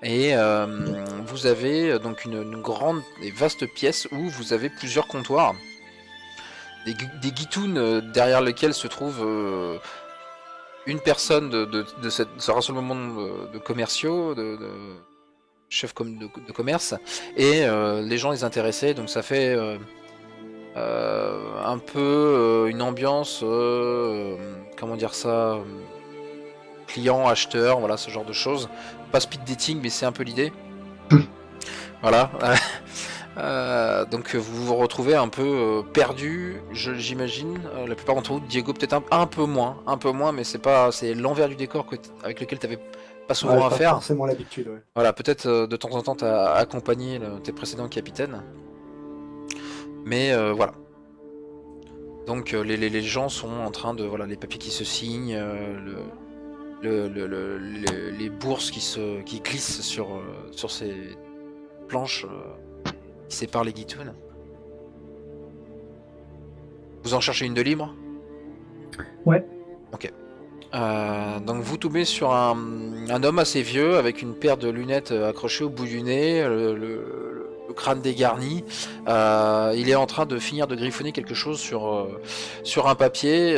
et vous avez donc une grande et vaste pièce où vous avez plusieurs comptoirs, des guitounes derrière lesquels se trouve une personne de ce rassemblement de commerciaux, de chefs de commerce, et les gens les intéressés, donc ça fait un peu une ambiance, comment dire ça, client, acheteur, voilà, ce genre de choses. Pas speed dating, mais c'est un peu l'idée. Voilà. Donc vous vous retrouvez un peu perdu, j'imagine. La plupart d'entre vous, Diego peut-être un peu moins, mais c'est l'envers du décor avec lequel tu n'avais pas souvent à faire. Forcément l'habitude. Ouais. Voilà, peut-être de temps en temps t'as accompagné tes précédents capitaines, mais voilà. Donc les gens sont en train de, voilà, les papiers qui se signent, les bourses qui glissent sur ces planches qui séparent les guitounes. Vous en cherchez une de libre? Ouais. Ok. Donc vous tombez sur un homme assez vieux avec une paire de lunettes accrochées au bout du nez. Le crâne dégarni. Il est en train de finir de griffonner quelque chose sur un papier,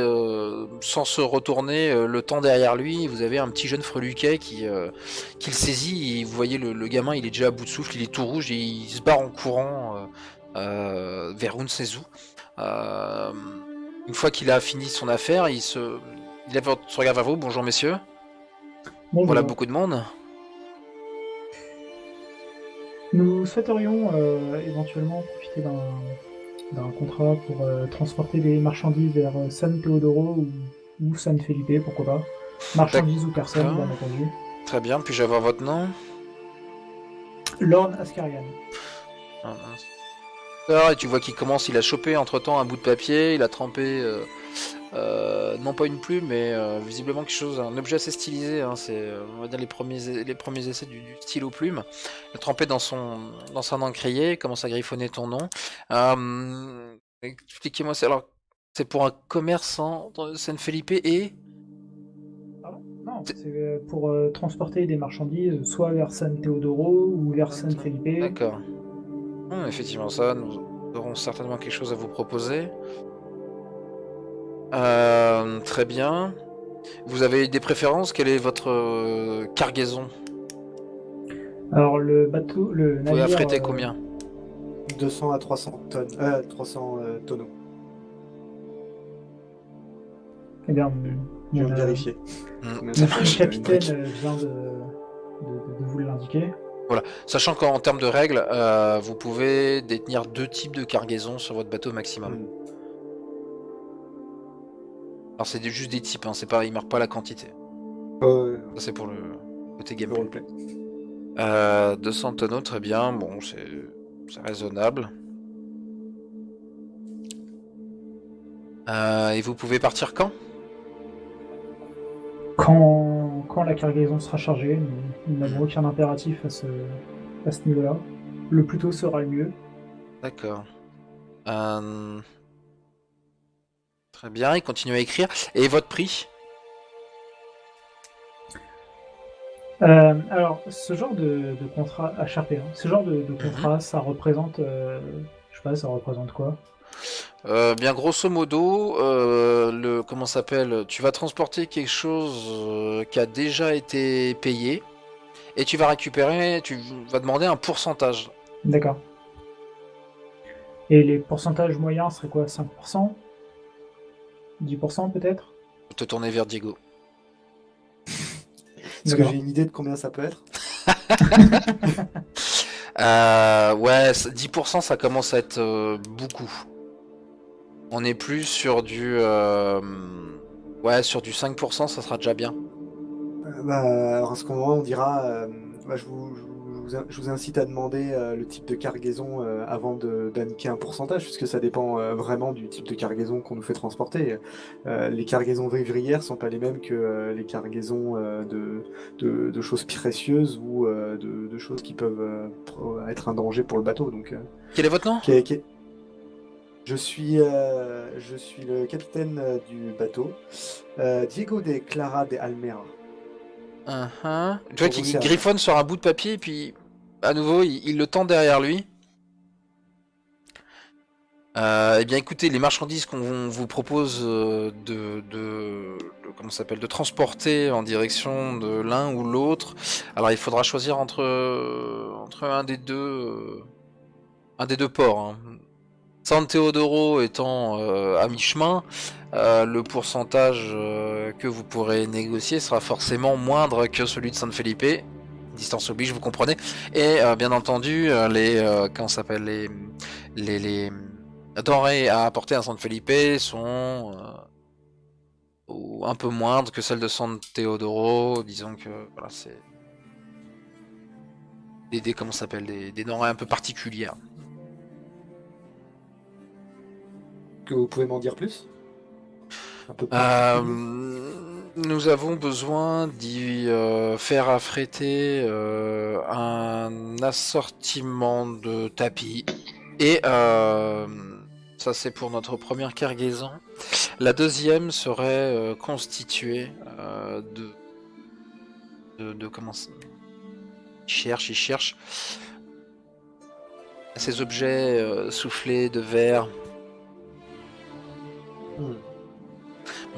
sans se retourner le temps derrière lui. Vous avez un petit jeune freluquet qui le saisit, et vous voyez le gamin, il est déjà à bout de souffle, il est tout rouge et il se barre en courant vers on ne sait où. Une fois qu'il a fini son affaire, il lève son regard vers vous. Bonjour messieurs. Bonjour. Voilà beaucoup de monde. Nous souhaiterions éventuellement profiter d'un contrat pour transporter des marchandises vers San Teodoro ou San Felipe, pourquoi pas. Marchandises ou personnes, bien entendu. Très bien, puis-je avoir votre nom? Lorne Ascarian. Et tu vois qu'il commence, il a chopé entre-temps un bout de papier, il a trempé, non pas une plume, mais visiblement quelque chose, un objet assez stylisé, hein, c'est on va dire les premiers essais du stylo plume. Il a trempé dans son encrier, il commence à griffonner ton nom. Expliquez-moi, c'est pour un commerçant dans San Felipe et... Non, c'est pour transporter des marchandises soit vers San Teodoro ou vers San Felipe. D'accord. Effectivement, ça, nous aurons certainement quelque chose à vous proposer. Très bien. Vous avez des préférences? Quelle est votre cargaison? Alors le bateau, le Vous pouvez navire... affréter combien? 200 à 300 tonnes, 300 tonneaux. Eh bien, Je vais vérifier. Notre capitaine vient de vous l'indiquer. Voilà. Sachant qu'en termes de règles, vous pouvez détenir 2 types de cargaisons sur votre bateau maximum. Alors c'est juste des types, hein, c'est pas, ils marquent pas la quantité. Ça c'est pour le côté gameplay. 200 tonneaux, très bien, bon c'est raisonnable. Et vous pouvez partir quand? Quand la cargaison sera chargée, nous n'avons aucun impératif à ce niveau-là. Le plus tôt sera le mieux. D'accord. Très bien, il continue à écrire. Et votre prix? Alors, ce genre de contrat HRP, hein, ce genre de contrat, ça représente, je sais pas, ça représente quoi? Bien grosso modo, comment ça s'appelle? Tu vas transporter quelque chose qui a déjà été payé et tu vas récupérer, tu vas demander un pourcentage. D'accord. Et les pourcentages moyens seraient quoi? 5%? 10% peut-être? Je te tourner vers Diego. Est-ce que j'ai une idée de combien ça peut être? Ouais, 10% ça commence à être beaucoup. On est plus sur du... ouais, sur du 5%, ça sera déjà bien. Alors, à ce moment, on dira... je vous incite à demander le type de cargaison avant d'indiquer un pourcentage, puisque ça dépend vraiment du type de cargaison qu'on nous fait transporter. Les cargaisons vivrières sont pas les mêmes que les cargaisons de choses précieuses ou de choses qui peuvent être un danger pour le bateau. Donc, quel est votre nom? Je suis le capitaine du bateau, Diego de Clara de Almera. Tu vois qu'il griffonne sur un bout de papier et puis à nouveau il le tend derrière lui. Eh bien écoutez, les marchandises qu'on vous propose comment ça s'appelle, de transporter en direction de l'un ou l'autre. Alors il faudra choisir entre un des deux ports. Hein. San Teodoro étant à mi-chemin, le pourcentage que vous pourrez négocier sera forcément moindre que celui de San Felipe. Distance oblige, vous comprenez. Et bien entendu, les denrées à apporter à San Felipe sont un peu moindres que celles de San Teodoro. Disons que voilà, c'est des denrées un peu particulières. Que vous pouvez m'en dire plus? Nous avons besoin d'y faire affréter un assortiment de tapis et ça c'est pour notre première cargaison. La deuxième serait constituée de comment ça... Il cherche. ces objets soufflés de verre.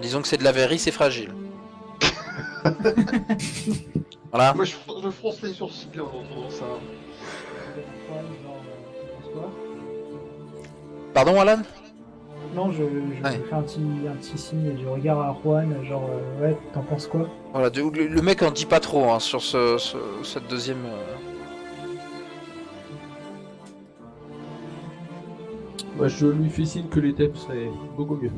Disons que c'est de la verrerie, c'est fragile. Voilà. Moi, je fronce les sourcils en entendant ça. Pardon, Alan? Non, je fais un petit signe du regard à Juan, genre, ouais, t'en penses quoi? Voilà, le mec en dit pas trop hein, sur cette deuxième... Moi, je lui fais signe que les thèmes seraient beaucoup mieux.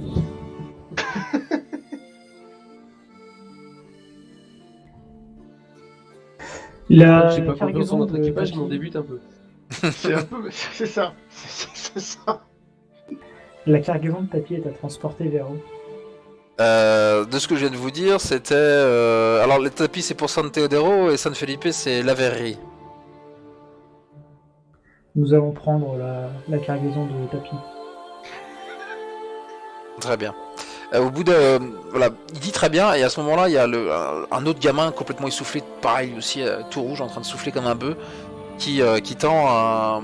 J'ai pas confiance en notre équipage, mais on débute un peu. C'est un peu... C'est ça. C'est ça. La cargaison de tapis est à transporter vers où? de ce que je viens de vous dire, c'était... alors, les tapis, c'est pour San Teodoro, et San Felipe, c'est la verrerie. Nous allons prendre la cargaison de tapis. Très bien. Au bout de... voilà, il dit très bien, et à ce moment-là, il y a un autre gamin complètement essoufflé, pareil aussi, tout rouge, en train de souffler comme un bœuf, qui tend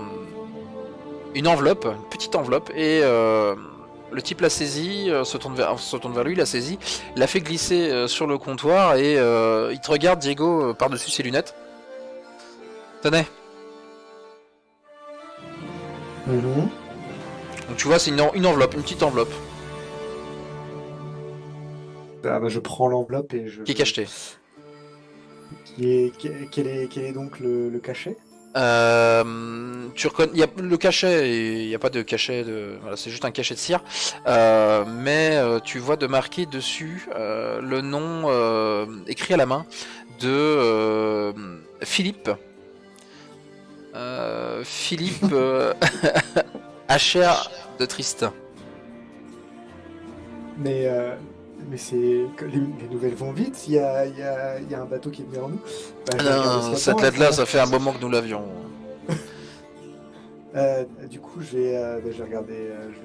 une enveloppe, une petite enveloppe, et le type l'a saisie, se tourne vers lui, l'a saisie, l'a fait glisser sur le comptoir, et il te regarde, Diego, par-dessus ses lunettes. Tenez. Donc tu vois, c'est une enveloppe, une petite enveloppe. Ah bah, je prends l'enveloppe et je... Qui est cachetée. Quel est donc le cachet? Tu reconnais, y a le cachet, il n'y a pas de cachet, voilà, c'est juste un cachet de cire, mais tu vois de marquer dessus le nom écrit à la main de Philippe. Philippe HR de Tristan. Mais c'est que les nouvelles vont vite, il y a un bateau qui est vers nous. Bah, je vais regarder ce Cette qu'attend, lettre-là, ça fait un moment que nous l'avions. Du coup, je vais regarder, je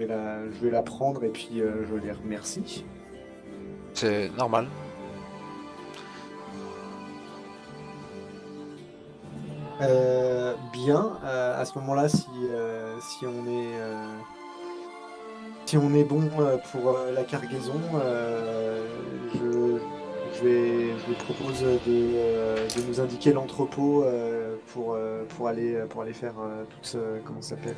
vais la prendre et puis je les remercie. C'est normal. Bien, à ce moment-là, si on est bon pour la cargaison, je vous propose de nous indiquer l'entrepôt pour aller faire comment ça s'appelle,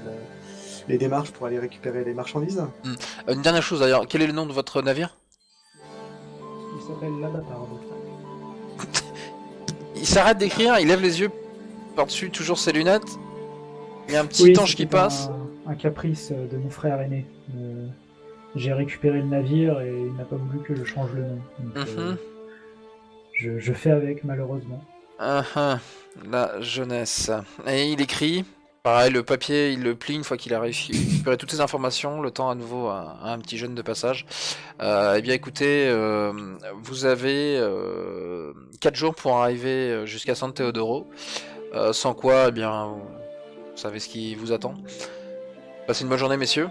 les démarches pour aller récupérer les marchandises. Une dernière chose d'ailleurs, quel est le nom de votre navire? Il s'appelle l'Abatard. Il s'arrête d'écrire, il lève les yeux par-dessus toujours ses lunettes. Il y a un petit ange qui passe. Un caprice de mon frère aîné. J'ai récupéré le navire et il n'a pas voulu que je change le nom. Donc, je fais avec, malheureusement. La jeunesse. Et il écrit. Pareil, le papier, il le plie une fois qu'il a récupéré toutes ces informations. Le temps à nouveau à un petit jeune de passage. Eh bien, écoutez, vous avez 4 jours pour arriver jusqu'à San Teodoro. Sans quoi, eh bien, vous savez ce qui vous attend. Passez une bonne journée, messieurs.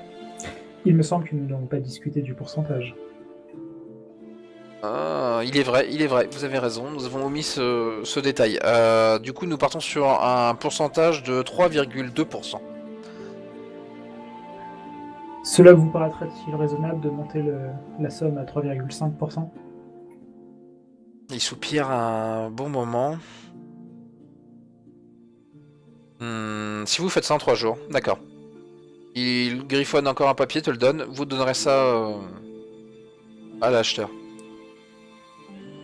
Il me semble que nous n'avons pas discuté du pourcentage. Il est vrai, vous avez raison, nous avons omis ce détail. Du coup, nous partons sur un pourcentage de 3,2%. Cela vous paraîtrait-il raisonnable de monter la somme à 3,5%? Il soupire un bon moment. Si vous faites ça en 3 jours, d'accord. Il griffonne encore un papier, te le donne, vous donnerez ça à l'acheteur.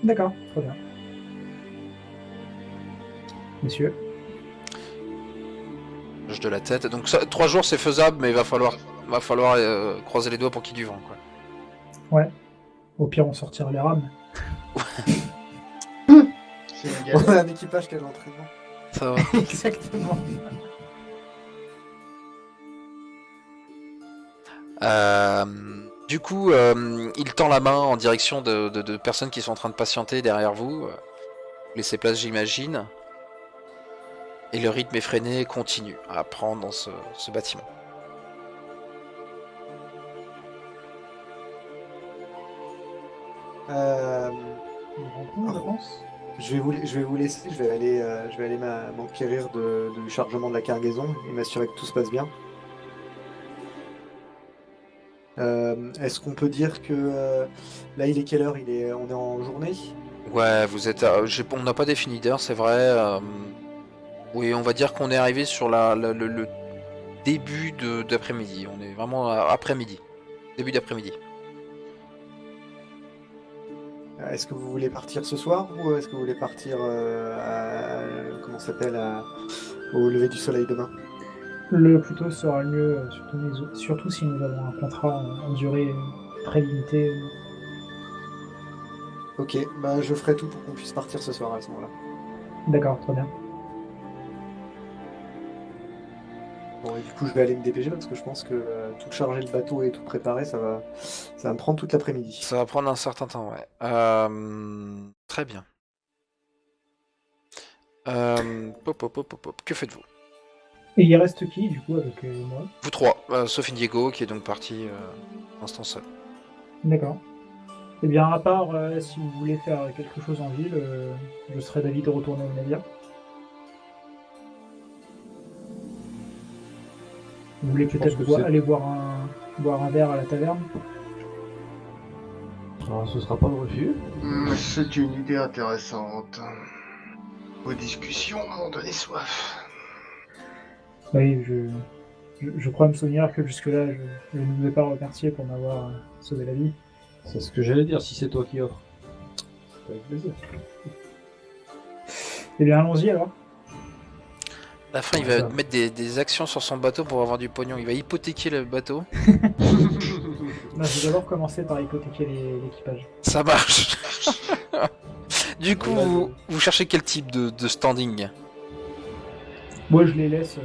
D'accord, très bien. Monsieur. Je de la tête. Donc 3 jours c'est faisable, mais il va falloir croiser les doigts pour qu'il y ait du vent, quoi. Ouais. Au pire, on sortira les rames. On a un équipage qui a de l'entraînement. Ça va. Exactement. Du coup, il tend la main en direction de personnes qui sont en train de patienter derrière vous. Laissez place, j'imagine. Et le rythme effréné continue à prendre dans ce bâtiment. On rencontre, je pense. Je vais vous laisser, je vais aller m'enquérir du chargement de la cargaison et m'assurer que tout se passe bien. Est-ce qu'on peut dire que là il est quelle heure? On est en journée? Ouais, on n'a pas défini d'heure, c'est vrai. Oui, on va dire qu'on est arrivé sur le début d'après-midi. On est vraiment après-midi. Début d'après-midi. Est-ce que vous voulez partir ce soir ou est-ce que vous voulez partir comment ça s'appelle au lever du soleil demain? Le plus tôt sera le mieux, surtout si nous avons un contrat en durée très limitée. Ok, bah je ferai tout pour qu'on puisse partir ce soir à ce moment-là. D'accord, très bien. Bon, et du coup, je vais aller me dépêcher parce que je pense que tout charger le bateau et tout préparer, ça va me prendre toute l'après-midi. Ça va prendre un certain temps, ouais. Très bien. Que faites-vous? Et il reste qui, du coup, avec moi? Vous trois, sauf Indiego qui est donc parti l'instant seul. D'accord. Eh bien, à part si vous voulez faire quelque chose en ville, je serais d'avis de retourner au navire. Vous voulez peut-être aller boire un verre à la taverne? Alors, ce sera pas le refus. C'est une idée intéressante. Vos discussions m'ont donné soif. Oui, je crois me souvenir que jusque-là, je ne vous ai pas remercié pour m'avoir sauvé la vie. C'est ce que j'allais dire, si c'est toi qui offres. Avec plaisir. Eh bien, allons-y alors. À la fin, il va mettre des actions sur son bateau pour avoir du pognon. Il va hypothéquer le bateau. Non, je vais d'abord commencer par hypothéquer l'équipage. Ça marche. Du coup, vous cherchez quel type de standing? Moi, je les laisse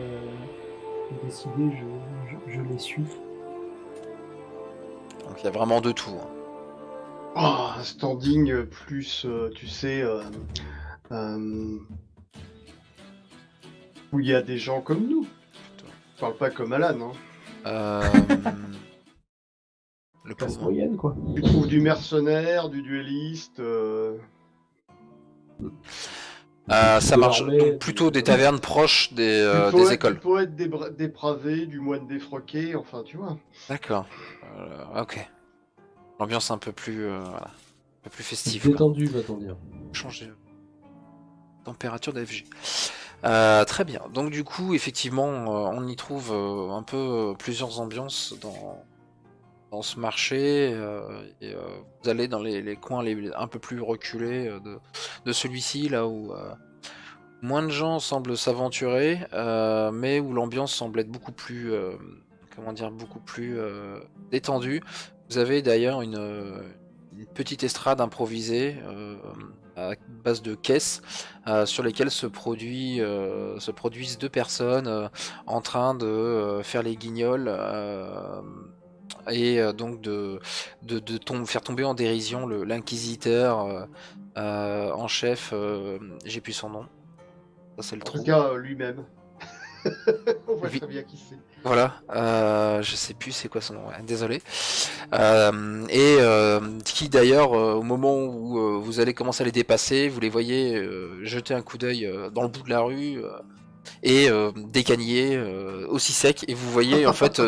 décider, je les suis. Donc il y a vraiment de tout. Oh, un standing plus, tu sais, où il y a des gens comme nous. Je parle pas comme Alan, hein. Le classe moyenne, quoi. Tu trouves du mercenaire, du duelliste. Ça marche donc plutôt des tavernes proches des écoles. Du poète dépravé, du moine défroqué, enfin tu vois. D'accord. Ok. L'ambiance un peu plus, voilà, un peu plus festive. Détendu, va-t-on dire. Changer de température d'AFG. Très bien. Donc du coup, effectivement, on y trouve un peu plusieurs ambiances dans ce marché. Vous allez dans les coins un peu plus reculés de celui-ci, là où moins de gens semblent s'aventurer, mais où l'ambiance semble être beaucoup plus, beaucoup plus détendue. Vous avez d'ailleurs une petite estrade improvisée à base de caisses sur lesquelles se produisent deux personnes en train de faire les guignols et donc faire tomber en dérision l'inquisiteur en chef, j'ai plus son nom. Ça, c'est le En trou. tout cas, lui-même. On voit très bien qui c'est. Voilà, je sais plus c'est quoi son nom, ouais, désolé. Qui d'ailleurs, au moment où vous allez commencer à les dépasser, vous les voyez jeter un coup d'œil dans le bout de la rue et décaniller aussi sec. Et vous voyez en fait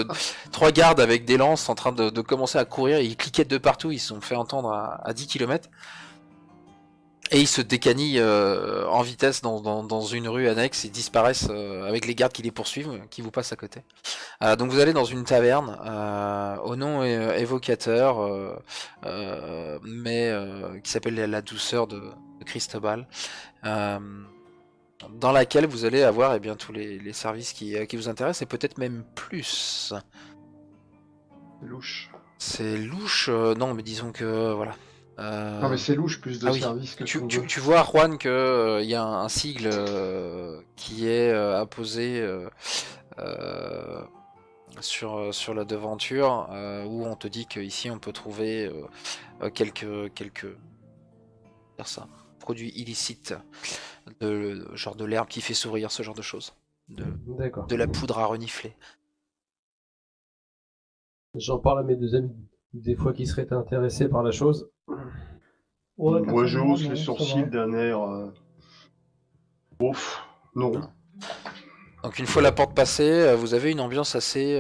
trois gardes avec des lances en train de commencer à courir. Et ils cliquettent de partout, ils se sont fait entendre à 10 km. Et ils se décanillent en vitesse dans une rue annexe et disparaissent avec les gardes qui les poursuivent, qui vous passent à côté. Donc vous allez dans une taverne au nom évocateur, mais qui s'appelle La Douceur de Cristobal, dans laquelle vous allez avoir tous les services qui vous intéressent et peut-être même plus. Louche. C'est louche, non, mais disons que voilà. Non mais c'est louche, plus de services que tu vois, Juan, qu'il y a un sigle qui est apposé sur la devanture où on te dit qu'ici on peut trouver quelques produits illicites, genre de l'herbe qui fait sourire, ce genre de choses, de la poudre à renifler. J'en parle à mes deux amis, des fois qui seraient intéressés par la chose. Ouais, Moi, je personnellement, hausse les non, ça sourcils va. d'un air. Ouf, non. Donc une fois la porte passée, vous avez une ambiance assez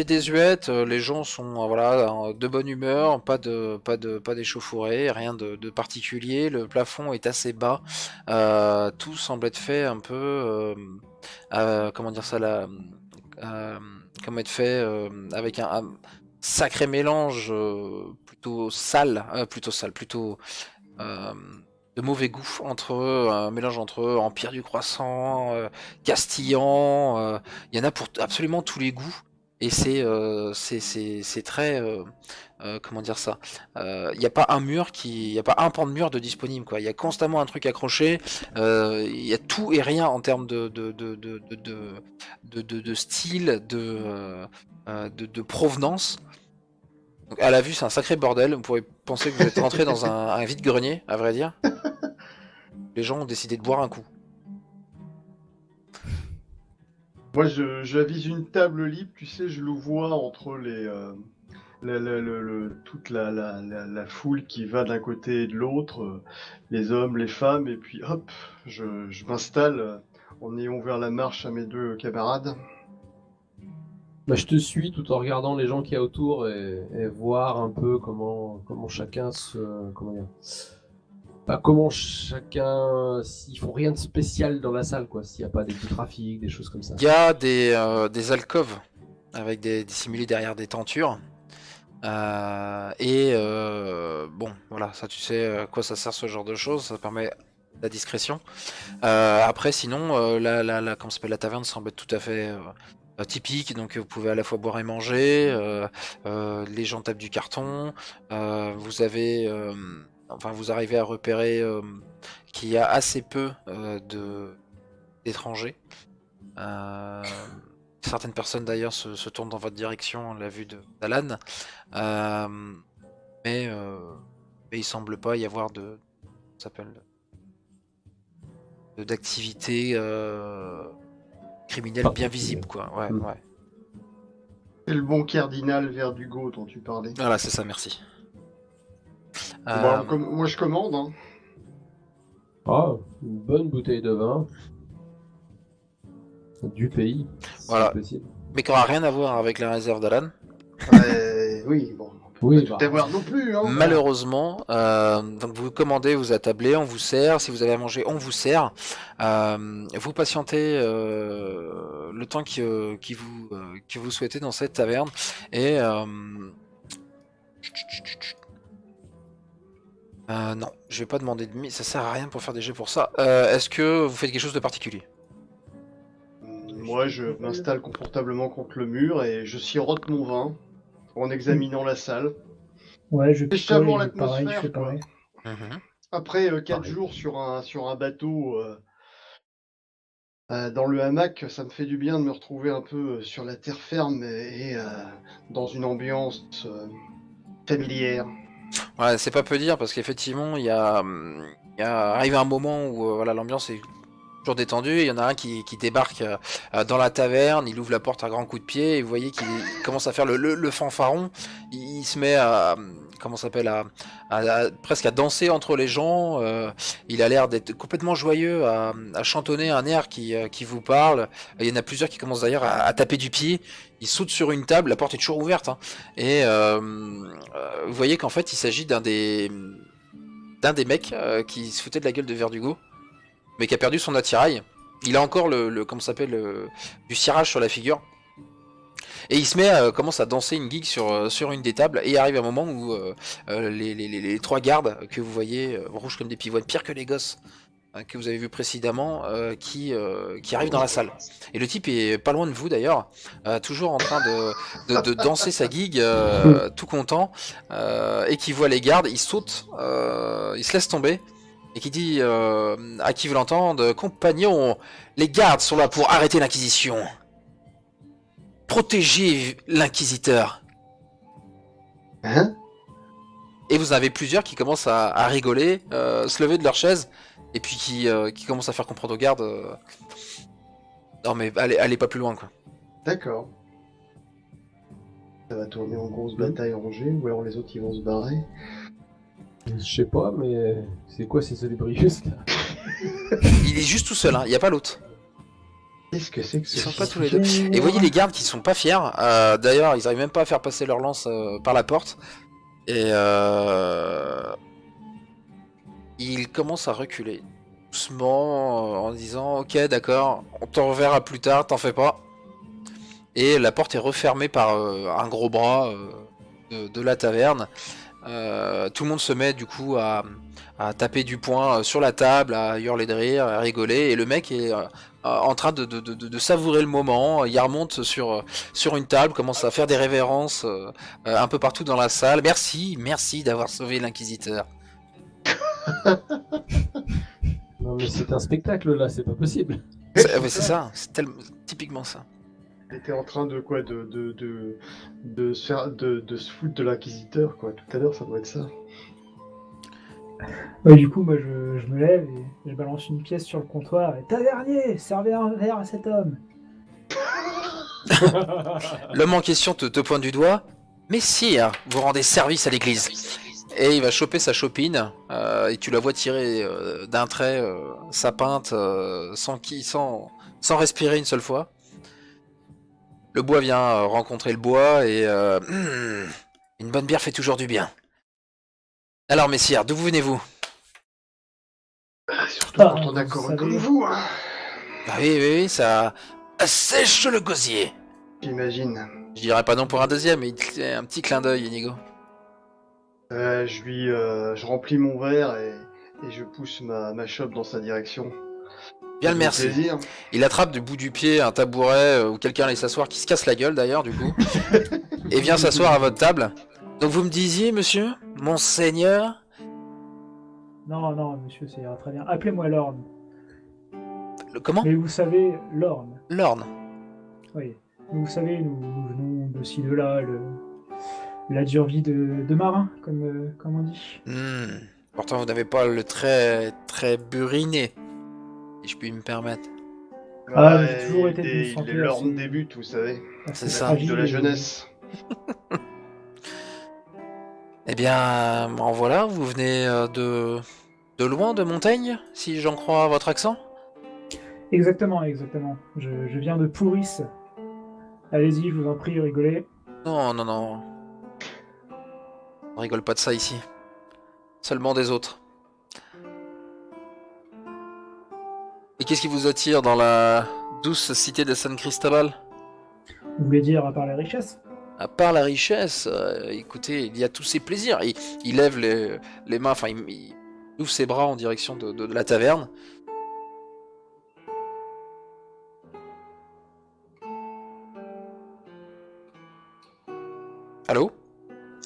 désuète. Les gens sont voilà de bonne humeur, pas d'échauffourée, rien de particulier. Le plafond est assez bas. Tout semble être fait un peu comment dire ça euh, comment être fait avec un sacré mélange plutôt euh, de mauvais goût entre un mélange entre Empire du Croissant, Castillan, il y en a pour absolument tous les goûts. Et c'est très comment dire ça. Il n'y a pas un mur il y a pas un pan de mur de disponible quoi. Il y a constamment un truc accroché. Il y a tout et rien en termes de style, de provenance. Donc à la vue, c'est un sacré bordel. Vous pourriez penser que vous êtes rentré dans un vide-grenier, à vrai dire. Les gens ont décidé de boire un coup. Moi, j'avise une table libre, tu sais, je le vois entre toute la foule qui va d'un côté et de l'autre, les hommes, les femmes, et puis hop, je m'installe en ayant ouvert la marche à mes deux camarades. Bah, je te suis tout en regardant les gens qu'il y a autour et voir un peu comment chacun se. Comment dire. Bah, comment chacun. S'ils font rien de spécial dans la salle, quoi. S'il n'y a pas des petits trafics, des choses comme ça. Il y a des alcôves avec des dissimulés derrière des tentures. Bon, voilà, ça tu sais à quoi ça sert ce genre de choses, ça permet la discrétion. Après, sinon, comment s'appelle, la taverne semble être tout à fait typique, donc vous pouvez à la fois boire et manger. Les gens tapent du carton. Vous arrivez à repérer qu'il y a assez peu d'étrangers. Certaines personnes d'ailleurs se tournent dans votre direction à la vue d'Alan. Mais il semble pas y avoir d'activité criminelle bien visible quoi. Ouais. C'est le bon cardinal Verdugo dont tu parlais. Voilà, c'est ça, merci. Moi je commande. Hein. Ah, une bonne bouteille de vin. Du pays, voilà. Si possible. Mais qui n'aura rien à voir avec la réserve d'Alan. Oui, bon. Oui, tout avoir non plus. Hein, malheureusement, donc vous commandez, vous attablez, on vous sert. Si vous avez à manger, on vous sert. Vous patientez le temps que vous souhaitez dans cette taverne. Et non, je vais pas demander de mise. Ça sert à rien pour faire des jets pour ça. Est-ce que vous faites quelque chose de particulier? Moi, je m'installe confortablement contre le mur et je sirote mon vin en examinant la salle. Ouais, je picole l'atmosphère. Pareil. Après 4 jours sur un bateau dans le hamac, ça me fait du bien de me retrouver un peu sur la terre ferme et dans une ambiance familière. Ouais, c'est pas peu dire parce qu'effectivement, il y a arrivé un moment où voilà, l'ambiance est toujours détendu, il y en a un qui débarque dans la taverne, il ouvre la porte à grands coups de pied, et vous voyez qu'il commence à faire le fanfaron, il se met à presque à danser entre les gens, il a l'air d'être complètement joyeux, à chantonner un air qui vous parle, il y en a plusieurs qui commencent d'ailleurs à taper du pied, il saute sur une table, la porte est toujours ouverte, hein, et vous voyez qu'en fait il s'agit d'un des mecs qui se foutait de la gueule de Verdugo, mais qui a perdu son attirail. Il a encore du cirage sur la figure. Et il se met, commence à danser une gig sur une des tables, et il arrive un moment où les trois gardes que vous voyez, rouges comme des pivoines, pire que les gosses que vous avez vu précédemment, qui arrivent dans la salle. Et le type est pas loin de vous d'ailleurs, toujours en train de danser sa gig, tout content, et qui voit les gardes, il saute, il se laisse tomber, et qui dit à qui veut l'entendre: compagnon, les gardes sont là pour arrêter l'inquisition. Protégez l'inquisiteur. Hein? Et vous en avez plusieurs qui commencent à rigoler, se lever de leur chaise, et puis qui commencent à faire comprendre aux gardes non mais allez pas plus loin quoi. D'accord. Ça va tourner en grosse bataille rangée, ou alors les autres ils vont se barrer. Je sais pas, mais c'est quoi ces Célébrius là? Il est juste tout seul, hein. Il n'y a pas l'autre. Qu'est-ce que c'est que Ils ce sont pas fils tous les deux. Et vous voyez les gardes qui sont pas fiers. D'ailleurs, ils arrivent même pas à faire passer leur lance par la porte. Et ils commencent à reculer doucement en disant ok, d'accord, on t'en reverra plus tard, t'en fais pas. Et la porte est refermée par un gros bras de la taverne. Tout le monde se met du coup à taper du poing sur la table, à hurler de rire, à rigoler, et le mec est en train de savourer le moment. Il remonte sur une table, commence à faire des révérences un peu partout dans la salle. Merci d'avoir sauvé l'inquisiteur. Non mais c'est un spectacle là, c'est pas possible. C'est ça, c'est typiquement ça. Il était en train de quoi de se foutre de l'inquisiteur, quoi. Tout à l'heure, ça doit être ça. Ouais, du coup, moi, je me lève et je balance une pièce sur le comptoir. Et tavernier, servez un verre à cet homme. L'homme en question te pointe du doigt. Mais sire, vous rendez service à l'église. Et il va choper sa chopine, et tu la vois tirer d'un trait sa pinte sans respirer une seule fois. Le bois vient rencontrer le bois et une bonne bière fait toujours du bien. Alors messire, d'où venez-vous? Surtout quand on a corps comme vous, hein. Ah oui, ça sèche le gosier. J'imagine. Je dirais pas non pour un deuxième, mais un petit clin d'œil, Inigo. Je remplis mon verre et je pousse ma chope dans sa direction. Bien le merci. Plaisir. Il attrape du bout du pied un tabouret où quelqu'un allait s'asseoir, qui se casse la gueule d'ailleurs du coup, et vient s'asseoir à votre table. Donc vous me disiez, monsieur, monseigneur? Non, monsieur, c'est très bien. Appelez-moi Lorne. Comment? Mais vous savez, Lorne. Lorne. Oui. Vous savez, nous venons de ci, de là, la dure vie de marin, comme on dit. Pourtant, vous n'avez pas le très buriné, si je puis me permettre. Ah, j'ai toujours été d'une santé les Lorne assez- débute, vous savez. C'est assez ça. fragile De la et- jeunesse. Eh bien, en voilà, vous venez de loin, de Montaigne, si j'en crois votre accent? Exactement. Je viens de Pourris. Allez-y, je vous en prie, rigolez. Non. On rigole pas de ça ici. Seulement des autres. Et qu'est-ce qui vous attire dans la douce cité de San Cristobal? Vous voulez dire à part les richesses? À part la richesse, écoutez, il y a tous ces plaisirs. Il lève les mains, enfin, il ouvre ses bras en direction de la taverne. Allô?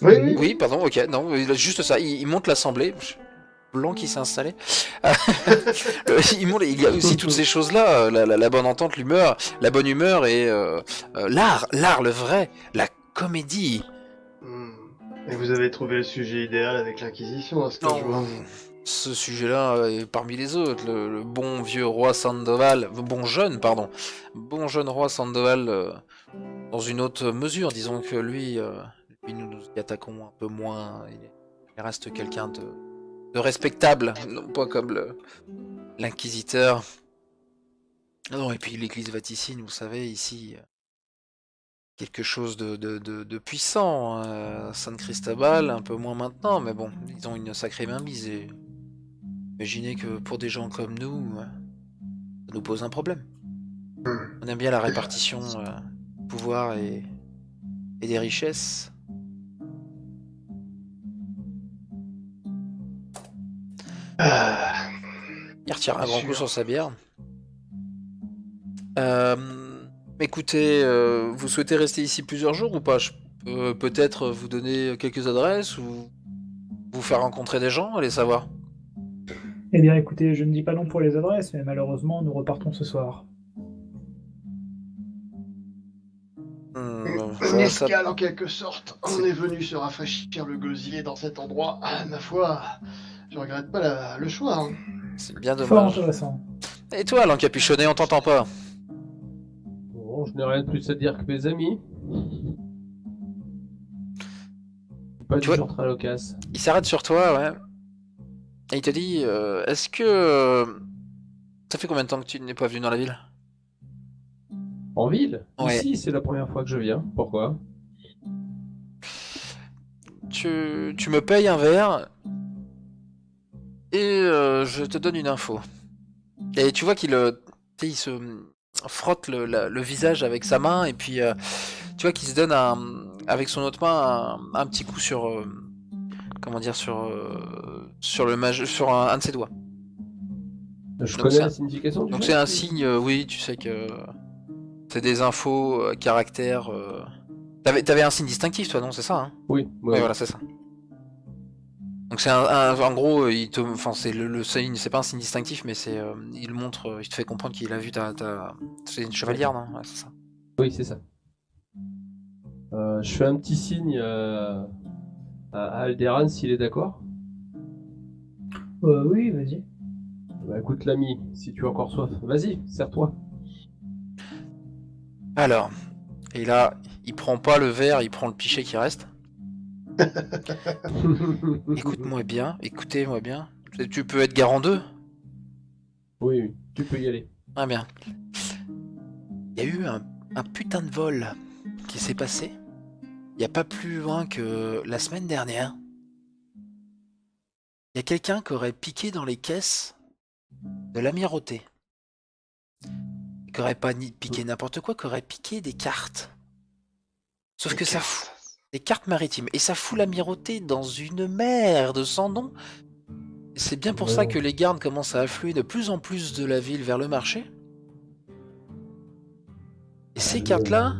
Oui. Oui, pardon, ok, non, il a juste ça, il monte l'assemblée. Blanc qui s'est installé. Il y a aussi toutes ces choses-là, la bonne entente, l'humeur, la bonne humeur et l'art, le vrai, la comédie. Et vous avez trouvé le sujet idéal avec l'Inquisition, à ce que je vois. Ce sujet-là est parmi les autres. Le bon vieux roi Sandoval, bon jeune roi Sandoval, dans une autre mesure, disons que lui nous y attaquons un peu moins. Il reste quelqu'un de respectable, non pas comme l'inquisiteur. Non, et puis l'église vaticine, vous savez, ici, quelque chose de puissant. San Cristobal, un peu moins maintenant, mais bon, ils ont une sacrée mainmise. Et imaginez que pour des gens comme nous, ça nous pose un problème. On aime bien la répartition du pouvoir et des richesses. Il retire un grand coup sur sa bière. Écoutez, vous souhaitez rester ici plusieurs jours ou pas? Je peux peut-être vous donner quelques adresses ou vous faire rencontrer des gens, allez savoir. Eh bien, écoutez, je ne dis pas non pour les adresses, mais malheureusement, nous repartons ce soir. Une escale en quelque sorte. On est venu se rafraîchir le gosier dans cet endroit. Ah, ma foi, je regrette pas le choix. Hein. C'est bien Fort dommage. intéressant. Et toi, l'encapuchonné, on t'entend pas? Bon, je n'ai rien de plus à dire que mes amis. Pas Tu vois- du genre très loquace. Il s'arrête sur toi, ouais. Et il te dit, est-ce que... ça fait combien de temps que tu n'es pas venu dans la ville? En ville? Ouais. Ici, c'est la première fois que je viens. Pourquoi? Tu me payes un verre et je te donne une info. Et tu vois qu'il il se frotte le visage avec sa main et puis tu vois qu'il se donne avec son autre main un petit coup sur comment dire sur sur un de ses doigts. Je Donc connais c'est la un- signification du Donc geste? c'est un signe, oui, tu sais que c'est des infos caractères. T'avais un signe distinctif toi, non? C'est ça, hein? Oui, Ouais, oui. voilà, c'est ça. Donc c'est en gros, enfin c'est le signe, c'est pas un signe distinctif, mais c'est il montre, il te fait comprendre qu'il a vu c'est une chevalière, non? Ouais, c'est ça. Oui, c'est ça. Je fais un petit signe à Alderan s'il est d'accord. Oui, vas-y. Bah écoute l'ami, si tu as encore soif, vas-y, sers-toi. Alors, et là, il prend pas le verre, il prend le pichet qui reste. Écoutez-moi bien. Tu peux être garant d'eux? Oui, oui, tu peux y aller. Ah bien. Il y a eu un putain de vol qui s'est passé. Il n'y a pas plus loin que la semaine dernière. Il y a quelqu'un qui aurait piqué dans les caisses de l'amirauté. Qui aurait pas piqué n'importe quoi, qui aurait piqué des cartes. Sauf que ça fout des cartes maritimes. Et ça fout l'amirauté dans une mer de sang nom. C'est bien pour ça que les gardes commencent à affluer de plus en plus de la ville vers le marché. Et ces cartes-là,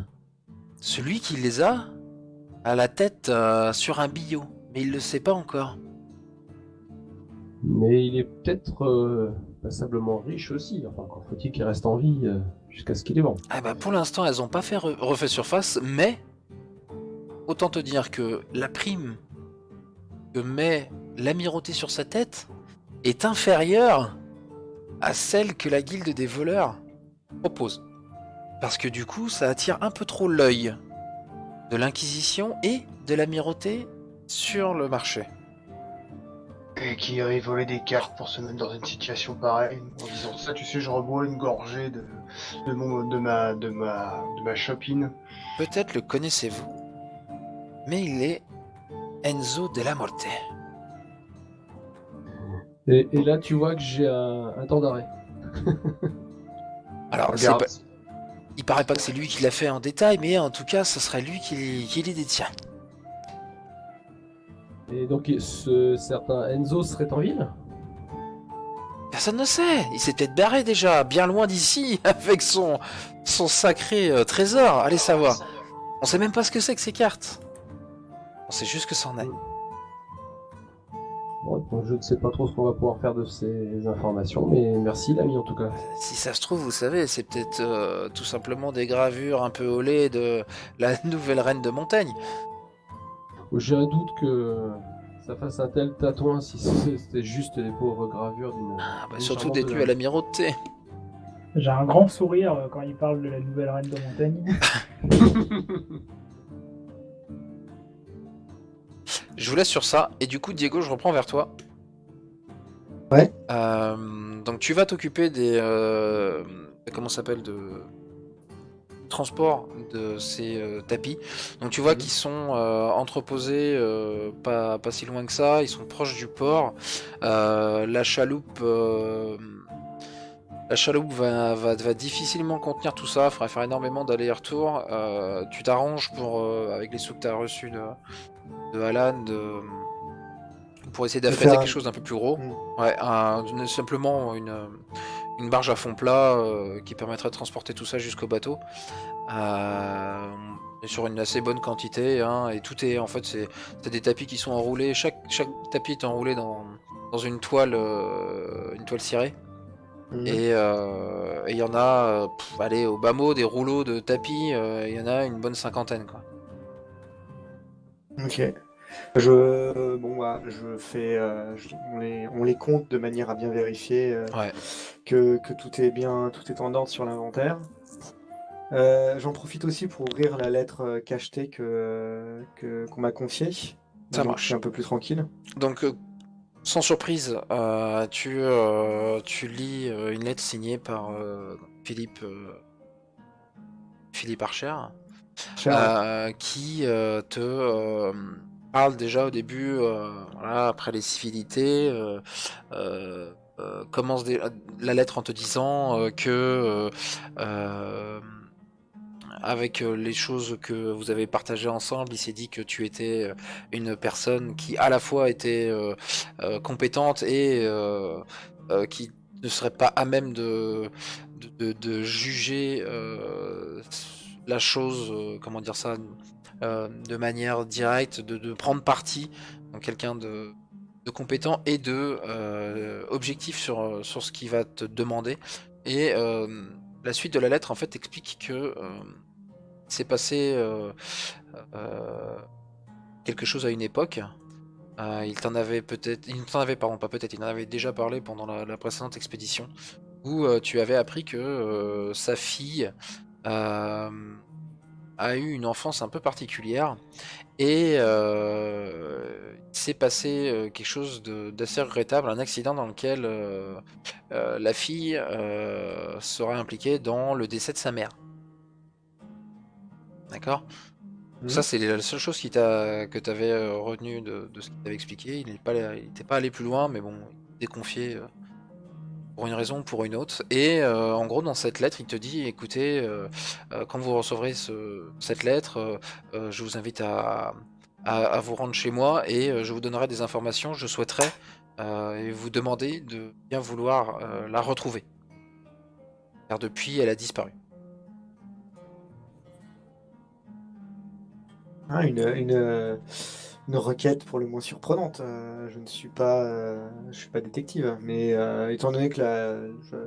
celui qui les a la tête sur un billot. Mais il le sait pas encore. Mais il est peut-être passablement riche aussi. Enfin, encore faut-il qu'il reste en vie jusqu'à ce qu'il est mort. Ah bah pour l'instant, elles ont pas fait refait surface, mais autant te dire que la prime que met l'amirauté sur sa tête est inférieure à celle que la guilde des voleurs propose. Parce que du coup, ça attire un peu trop l'œil de l'Inquisition et de l'amirauté sur le marché. Et qui irait voler des cartes pour se mettre dans une situation pareille. En disant ça, tu sais, je rebois une gorgée de ma chopine. Peut-être le connaissez-vous, mais il est Enzo della Morte. Et là, tu vois que j'ai un temps d'arrêt. Alors, Regarde. il paraît pas que c'est lui qui l'a fait en détail, mais en tout cas, ce serait lui qui les détient. Et donc, certain Enzo serait en ville? Personne ne sait. Il s'est peut-être barré déjà, bien loin d'ici, avec son sacré trésor. Allez savoir. On sait même pas ce que c'est que ces cartes. On sait juste que c'en est. Bon, je ne sais pas trop ce qu'on va pouvoir faire de ces informations, mais merci l'ami en tout cas. Si ça se trouve, vous savez, c'est peut-être tout simplement des gravures un peu olées de la nouvelle reine de Montaigne. J'ai un doute que ça fasse un tel tatouin si c'était juste des pauvres gravures d'une. Ah bah, d'une surtout charmante détenu à dame. l'amirauté. J'ai un grand sourire quand il parle de la nouvelle reine de Montaigne. Je vous laisse sur ça. Et du coup, Diego, je reprends vers toi. Ouais. Donc tu vas t'occuper des comment ça s'appelle de transport de ces tapis. Donc tu vois qu'ils sont entreposés pas si loin que ça. Ils sont proches du port. La chaloupe va difficilement contenir tout ça. Il faudra faire énormément d'allers-retours. Tu t'arranges avec les sous que tu as reçus de Alan pour essayer d'affréter faire quelque chose d'un peu plus gros. Mm. Ouais, simplement une barge à fond plat qui permettrait de transporter tout ça jusqu'au bateau. Et sur une assez bonne quantité, hein, et tout est en fait c'est des tapis qui sont enroulés. Chaque tapis est enroulé dans une toile cirée. Mhm. Et il y en a, allez, au bas mot, des rouleaux de tapis, il y en a une bonne 50aine, quoi. Ok. Je fais, on les compte de manière à bien vérifier Ouais. que tout est en ordre sur l'inventaire. J'en profite aussi pour ouvrir la lettre cachetée qu'on m'a confiée. Ça Donc, marche. je suis un peu plus tranquille. Donc, Sans surprise, tu lis une lettre signée par Philippe Archer, qui te parle déjà au début, voilà, après les civilités, commence la lettre en te disant que avec les choses que vous avez partagées ensemble, il s'est dit que tu étais une personne qui à la fois était compétente et qui ne serait pas à même de juger la chose, comment dire ça, de manière directe, de prendre parti, donc quelqu'un de compétent et de objectif sur ce qu'il va te demander. Et la suite de la lettre en fait explique que s'est passé quelque chose à une époque. Il t'en avait déjà parlé pendant la précédente expédition, où tu avais appris que sa fille a eu une enfance un peu particulière, et il s'est passé quelque chose d'assez regrettable, un accident dans lequel la fille serait impliquée dans le décès de sa mère. D'accord ? Ça, c'est la seule chose que tu avais retenu de ce qu'il t'avait expliqué. Il n'était pas allé plus loin, mais bon, il était confié pour une raison ou pour une autre. Et en gros, dans cette lettre, il te dit, écoutez, quand vous recevrez cette lettre, je vous invite à vous rendre chez moi et je vous donnerai des informations. Je souhaiterais vous demander de bien vouloir la retrouver. Car depuis, elle a disparu. Ah, une requête pour le moins surprenante. Je ne suis pas, je suis pas détective, mais étant donné que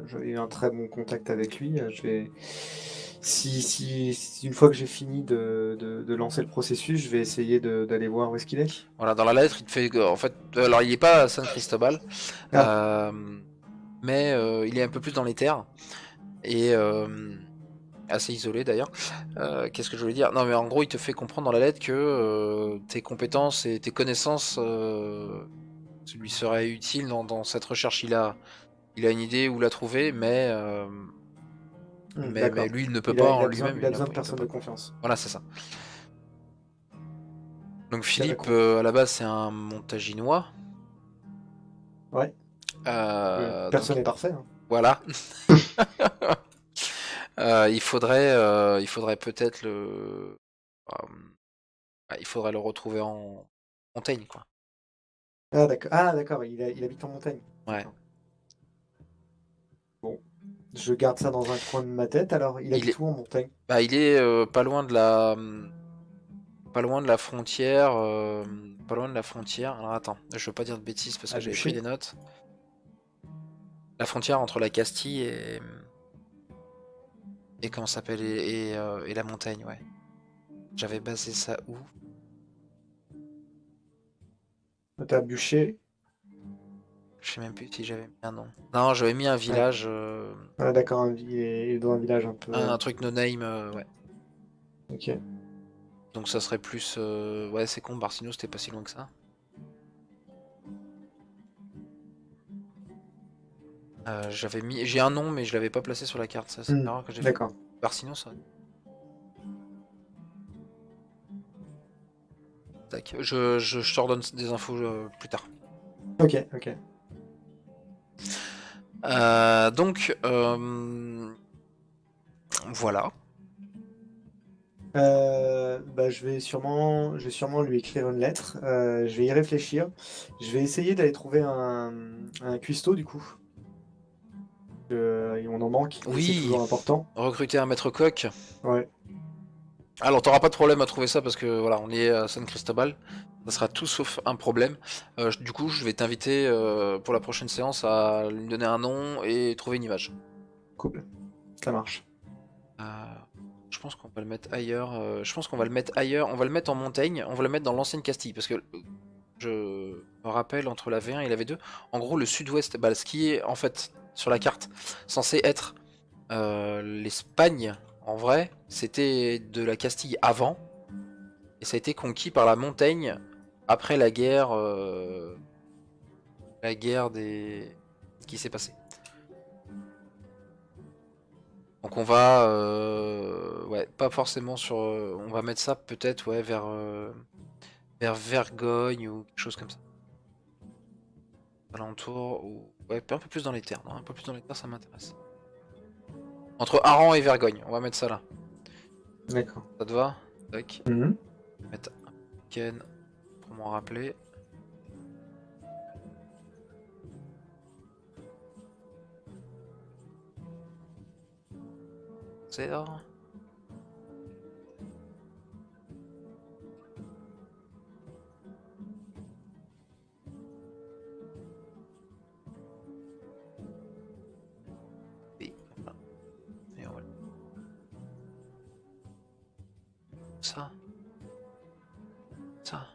j'avais eu un très bon contact avec lui, je vais, si une fois que j'ai fini de lancer le processus, je vais essayer d'aller voir où est-ce qu'il est. Voilà, dans la lettre, il te fait, en fait, alors il n'est pas à San Cristobal, mais il est un peu plus dans les terres et assez isolé d'ailleurs. Qu'est-ce que je voulais dire? Non, mais en gros, il te fait comprendre dans la lettre que tes compétences et tes connaissances lui seraient utiles dans cette recherche. Il a une idée où la trouver, mais lui, il ne peut pas en lui-même. Il a besoin de personnes de confiance. Voilà, c'est ça. Donc Philippe, à la base, c'est un Montaginois. Ouais. Personne n'est parfait. Hein. Voilà. Il faudrait peut-être il faudrait le retrouver en montagne, quoi. Ah d'accord, il habite en montagne. Ouais. Bon, je garde ça dans un coin de ma tête. Alors, il habite où en montagne? Bah, il est pas loin de la frontière. Pas loin de la frontière. Alors attends, je veux pas dire de bêtises parce que j'avais pris des notes. La frontière entre la Castille et comment ça s'appelle et la montagne, ouais. J'avais basé ça où? T'as Bûcher? Je sais même plus si j'avais mis un nom. Non, j'avais mis un village. Ah d'accord, il est dans un village un peu. Un truc no name, ouais. Ok. Donc ça serait plus. Ouais, c'est con, Barcino, c'était pas si loin que ça. J'ai un nom, mais je l'avais pas placé sur la carte. Ça, c'est rare que j'ai fait. D'accord. Barcino, ça. Tac. Je te redonne des infos plus tard. Ok. Donc, voilà. Je vais sûrement lui écrire une lettre. Je vais y réfléchir. Je vais essayer d'aller trouver un cuistot du coup. On en manque. Oui. C'est toujours important. Recruter un maître coq. Ouais. Alors, t'auras pas de problème à trouver ça parce que voilà, on est à San Cristobal. Ça sera tout sauf un problème. Du coup, je vais t'inviter pour la prochaine séance à lui donner un nom et trouver une image. Cool. Ça marche. Je pense qu'on va le mettre ailleurs. Je pense qu'on va le mettre ailleurs. On va le mettre en montagne. On va le mettre dans l'ancienne Castille parce que je me rappelle entre la V1 et la V2. En gros, le sud-ouest, ce qui est en fait sur la carte censé être l'Espagne. En vrai, c'était de la Castille avant, et ça a été conquis par la Montagne après la guerre la guerre des... ce qui s'est passé. Donc on va... ouais, pas forcément sur... on va mettre ça peut-être ouais, vers Vergogne ou quelque chose comme ça. Alentour, ou... ouais, un peu plus dans les terres. Non, un peu plus dans les terres, ça m'intéresse. Entre Aran et Vergogne, on va mettre ça là. D'accord. Ça te va? Tac. Mhm. Mettre un Ken pour m'en rappeler. Serre. Et voilà. Et on va le- Ça. Ça.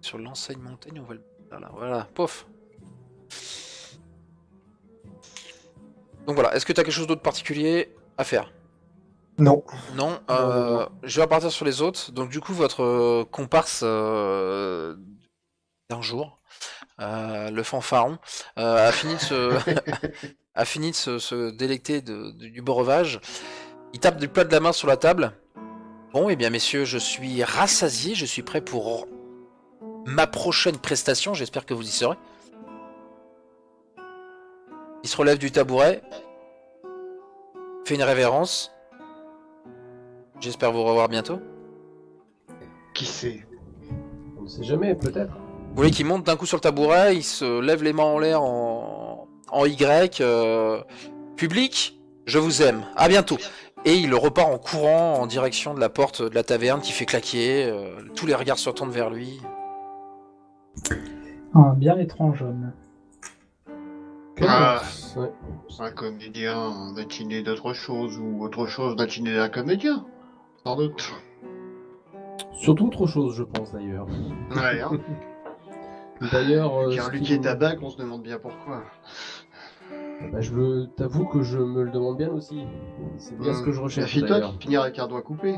Sur l'enseigne montagne, on va le... Voilà, voilà, pof. Donc voilà, est-ce que tu as quelque chose d'autre particulier à faire? Non. Non, non. je vais repartir sur les autres. Donc du coup, votre comparse d'un jour, le fanfaron, a fini de se, a fini de se délecter du breuvage. Il tape du plat de la main sur la table. Bon, eh bien messieurs, je suis rassasié, je suis prêt pour ma prochaine prestation, j'espère que vous y serez. Il se relève du tabouret, fait une révérence. J'espère vous revoir bientôt. Qui sait? On ne sait jamais, peut-être. Vous voyez qu'il monte d'un coup sur le tabouret, il se lève les mains en l'air en Y. Public, je vous aime, à bientôt. Et il repart en courant en direction de la porte de la taverne qui fait claquer. Tous les regards se retournent vers lui. Un bien étrange homme. Ah. Ouais. Un comédien matiné d'autre chose, ou autre chose matiné d'un comédien, sans doute. Surtout autre chose, je pense d'ailleurs. Ouais, hein. D'ailleurs, Car ce lui qui qui est me- tabac, on se demande bien pourquoi. bah, t'avoue que je me le demande bien aussi. C'est bien ce que je recherche Méfie-toi d'ailleurs. de finir avec un doigt coupé.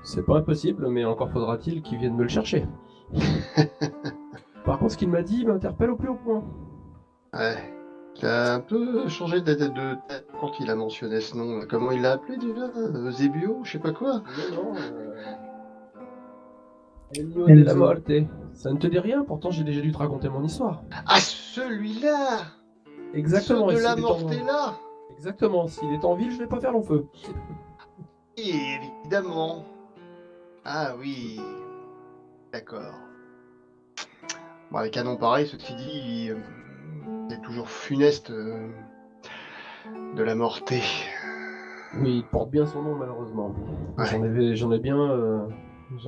C'est pas impossible, mais encore faudra-t-il qu'il vienne me le chercher. Par contre, ce qu'il m'a dit m'interpelle au plus haut point. Ouais. Il a un peu changé de tête quand il a mentionné ce nom. Comment il l'a appelé déjà? Zébio, je sais pas quoi. Non, Ennio de la Enzo. Morte. Ça ne te dit rien, pourtant j'ai déjà dû te raconter mon histoire. Ah, celui-là! Exactement. Ce de et la s'il est en- Mortella! Exactement, s'il est en ville, je vais pas faire long feu. Évidemment. Ah oui. D'accord. Bon, avec un nom pareil, ceci dit, c'est toujours funeste de la mortée. Oui, il porte bien son nom malheureusement. Ouais. J'en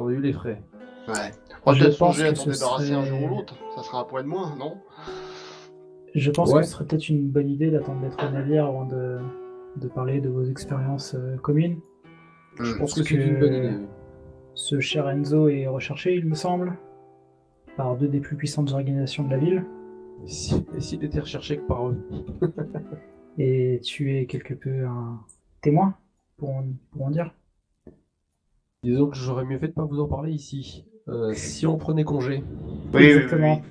ai eu les frais. Ouais. On va Je peut-être pense songer à que t'en ce débarrasser un jour serait- ou l'autre. Ça sera un point de moins, non? Je pense Ouais. que ce serait peut-être une bonne idée d'attendre d'être au navire avant de parler de vos expériences communes. Je pense Parce que c'est une bonne que- idée. Ce cher Enzo est recherché, il me semble, par deux des plus puissantes organisations de la ville. Et s'il était recherché que par eux. Et tu es quelque peu un témoin, pour en dire. Disons que j'aurais mieux fait de pas vous en parler ici. Si on prenait congé. Oui, Exactement.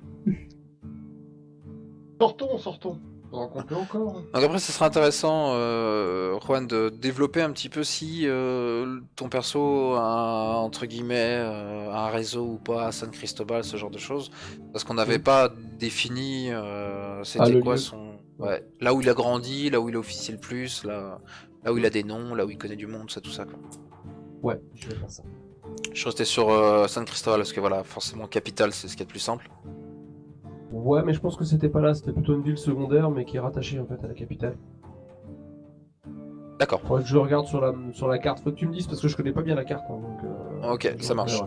Sortons. Pendant qu'on peut encore. Donc après, ce sera intéressant, Juan, de développer un petit peu si ton perso a, entre guillemets, un réseau ou pas à San Cristobal, ce genre de choses. Parce qu'on n'avait pas défini c'était le quoi lieu. son... Ouais, là où il a grandi, là où il a officié le plus, là où il a des noms, là où il connaît du monde, tout ça quoi. Ouais, je vais faire ça. Je suis resté sur San Cristobal parce que voilà, forcément, capitale, c'est ce qui est le plus simple. Ouais, mais je pense que c'était pas là, c'était plutôt une ville secondaire, mais qui est rattachée en fait à la capitale. D'accord, Faudrait que je regarde sur la carte. Faut que tu me dises parce que je connais pas bien la carte. Hein, donc, ok, je ça marche.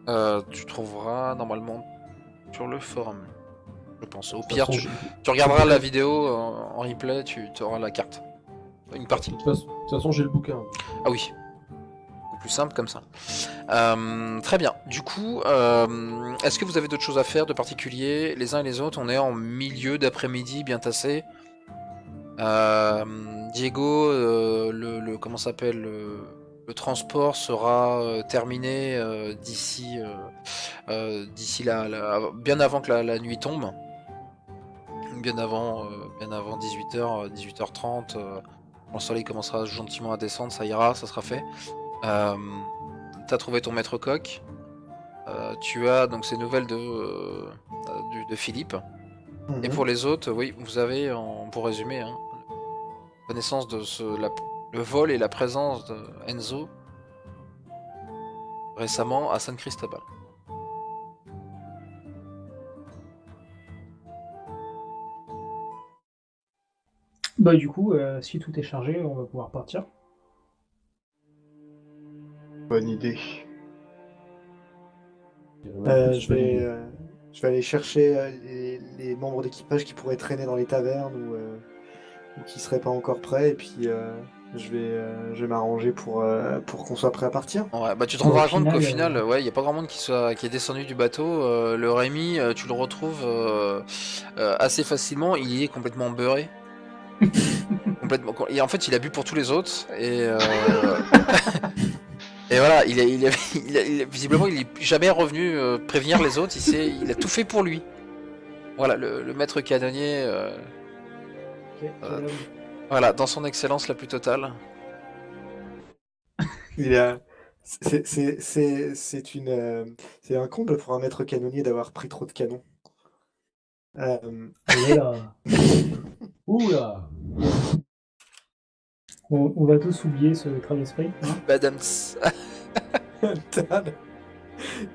regarderai. Tu trouveras normalement sur le forum, je pense. Au De toute pire, façon, tu regarderas la vidéo en replay, tu auras la carte. Une partie. de toute façon, j'ai le bouquin. Ah oui. Beaucoup plus simple comme ça. Très bien. Du coup, est-ce que vous avez d'autres choses à faire de particulier les uns et les autres? On est en milieu d'après-midi, bien tassé. Diego, comment s'appelle le transport sera terminé d'ici bien avant que la nuit tombe. Bien avant 18h, 18h30. Quand le soleil commencera gentiment à descendre, ça ira, ça sera fait. T'as trouvé ton maître coq. Tu as donc ces nouvelles de Philippe. Et pour les autres, oui, vous avez, pour résumer, hein, connaissance de le vol et la présence de Enzo récemment à San Cristobal. Bah du coup, si tout est chargé, on va pouvoir partir. Bonne idée. Je vais aller chercher les membres d'équipage qui pourraient traîner dans les tavernes ou qui seraient pas encore prêts, et puis je vais m'arranger pour qu'on soit prêt à partir. Ouais, bah tu te rendras compte qu'au final, ouais, y a pas grand monde qui est descendu du bateau. Le Rémi, tu le retrouves assez facilement. Il est complètement beurré. Complètement. Et en fait, il a bu pour tous les autres et et voilà, visiblement, il est jamais revenu prévenir les autres. Il a tout fait pour lui. Voilà, le maître canonnier. Voilà, dans son excellence la plus totale. C'est un comble pour un maître canonnier d'avoir pris trop de canons. Oula. On va tous oublier ce état d'esprit. Badams. Dan.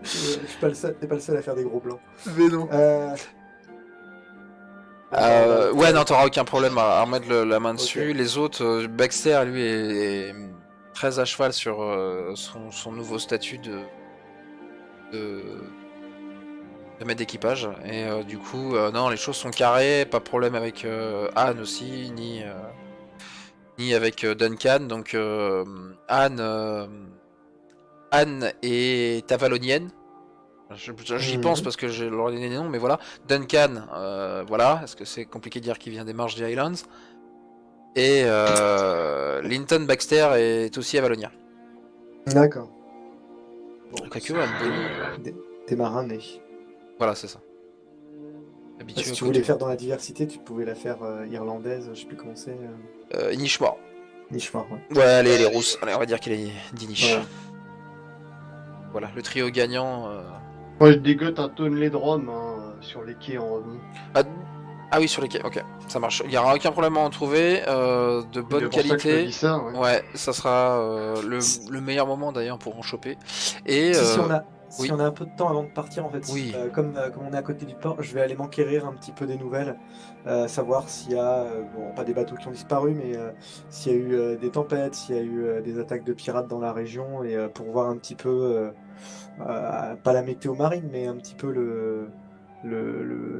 Je suis pas le seul, t'es pas le seul à faire des gros blancs. Mais non. Ouais, non, t'auras aucun problème à remettre la main dessus. Okay. Les autres, Baxter, lui, est très à cheval sur son nouveau statut de maître d'équipage. Et du coup, non, les choses sont carrées. Pas de problème avec Anne aussi, ni avec Duncan. Donc, Anne est avalonienne. J'y pense parce que je leur ai donné des noms, mais voilà. Duncan, voilà, parce que c'est compliqué de dire qu'il vient des marges des Highlands. Et Linton Baxter est aussi avalonien. D'accord. Bon, des marins nés. Voilà, c'est ça. Si tu voulais faire dans la diversité, tu pouvais la faire irlandaise, je sais plus comment c'est. Inishmore. Inishmore, ouais. Ouais, allez, les rousses. Allez, on va dire qu'elle est d'Inish. Voilà, le trio gagnant. Moi, je dégote un tonnelet de rhum sur les quais en revenant. Ah oui, sur les quais, ok, ça marche. Il n'y aura aucun problème à en trouver, de bonne qualité. Ça, ouais, ça sera le meilleur moment d'ailleurs pour en choper. Et si on a un peu de temps avant de partir, en fait, comme on est à côté du port, je vais aller m'enquérir un petit peu des nouvelles, savoir s'il y a, pas des bateaux qui ont disparu, mais s'il y a eu des tempêtes, s'il y a eu des attaques de pirates dans la région, et pour voir un petit peu, pas la météo marine, mais un petit peu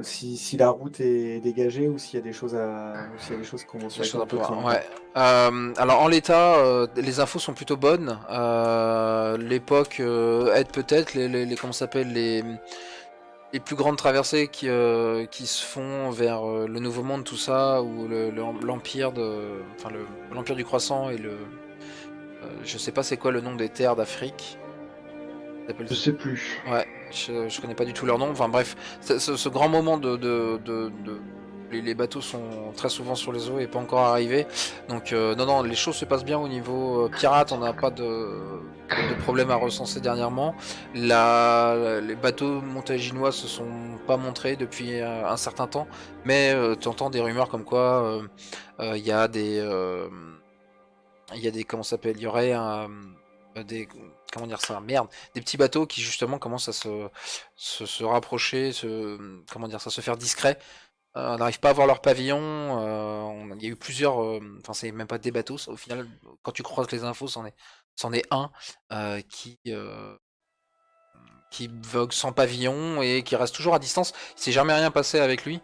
si la route est dégagée ou s'il y a des choses qu'on va un peu ouais. Alors en l'état, les infos sont plutôt bonnes. L'époque aide peut-être comment s'appelle les plus grandes traversées qui se font vers le Nouveau Monde, tout ça, ou l'empire l'empire du Croissant et je sais pas c'est quoi le nom des terres d'Afrique. Je sais plus. Ouais, je connais pas du tout leur nom. Enfin bref, ce grand moment les bateaux sont très souvent sur les eaux et pas encore arrivés. Donc non, les choses se passent bien au niveau pirate. On n'a pas de problème à recenser dernièrement. Les bateaux montaginois se sont pas montrés depuis un certain temps, mais tu entends des rumeurs comme quoi il y a des comment ça s'appelle, il y aurait des comment dire ça, merde, des petits bateaux qui justement commencent à se rapprocher, se faire discret. On n'arrive pas à voir leur pavillon. Il y a eu plusieurs, enfin c'est même pas des bateaux. Au final, quand tu croises les infos, c'en est un qui vogue sans pavillon et qui reste toujours à distance. Il s'est jamais rien passé avec lui.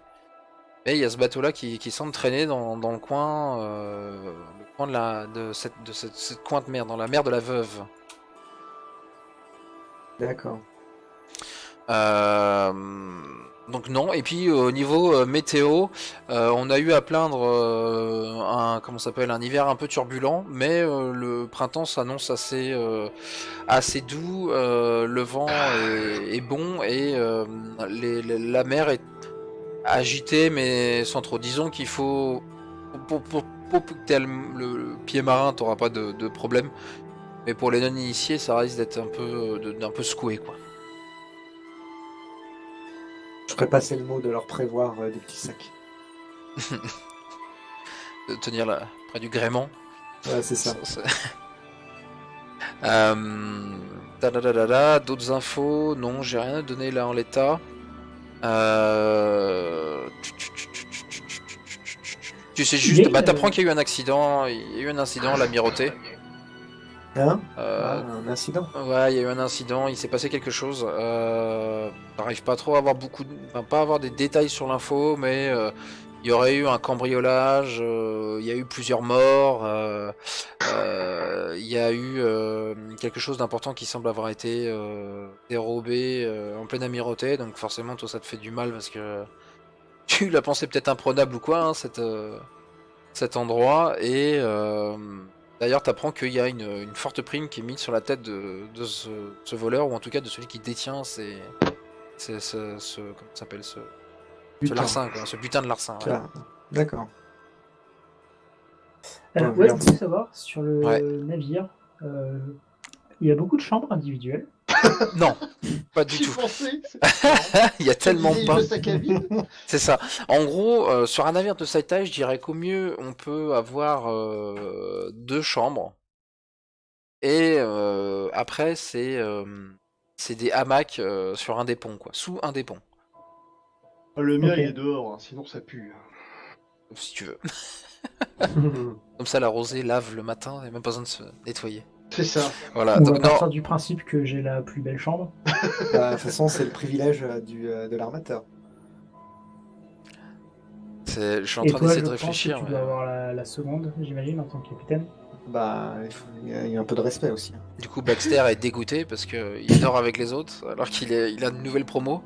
Mais il y a ce bateau-là qui semble traîner dans le coin, de cette coin de mer, dans la mer de la Veuve. D'accord. Donc donc non. Et puis au niveau météo, on a eu à plaindre un hiver un peu turbulent, mais le printemps s'annonce assez doux. Le vent est bon et la mer est agitée, mais sans trop. Disons qu'il faut pour que tu aies le pied marin, t'auras pas de problème. Mais pour les non-initiés, ça risque d'être un peu secoué, quoi. Je ferais passer le mot de leur prévoir des petits sacs. De tenir là, près du gréement. Ouais, c'est ça. D'autres infos? Non, j'ai rien à donner là en l'état. Tu sais juste, t'apprends qu'il y a eu un accident, à l'Amirauté. Hein un incident? Ouais, il y a eu un incident, il s'est passé quelque chose. J'arrive pas trop à avoir pas à avoir des détails sur l'info, mais il y aurait eu un cambriolage, il y a eu plusieurs morts, il y a eu quelque chose d'important qui semble avoir été dérobé en pleine Amirauté, donc forcément toi ça te fait du mal parce que tu l'as pensé peut-être imprenable ou quoi, hein, cet endroit, et d'ailleurs, t'apprends qu'il y a une forte prime qui est mise sur la tête de ce voleur, ou en tout cas de celui qui détient comment ça s'appelle, ce larcin, quoi, ce butin de larcin. Ouais. D'accord. Je voulais savoir, sur le navire, il y a beaucoup de chambres individuelles? Non, pas du tout. Il y a tellement pas. C'est ça. En gros, sur un navire de cette taille, je dirais qu'au mieux, on peut avoir 2 chambres. Et après, c'est des hamacs sur un des ponts, quoi. Sous un des ponts. Le mien, il est dehors, hein, sinon ça pue. Si tu veux. Comme ça, la rosée lave le matin, il n'y a même pas besoin de se nettoyer. C'est ça. Voilà. On va partir du principe que j'ai la plus belle chambre. De toute façon, c'est le privilège de l'armateur. Je suis en train d'essayer de réfléchir. Tu dois avoir la seconde, j'imagine, en tant que capitaine. Bah, il y a un peu de respect aussi. Du coup, Baxter est dégoûté parce qu'il dort avec les autres, alors qu'il a une nouvelle promo.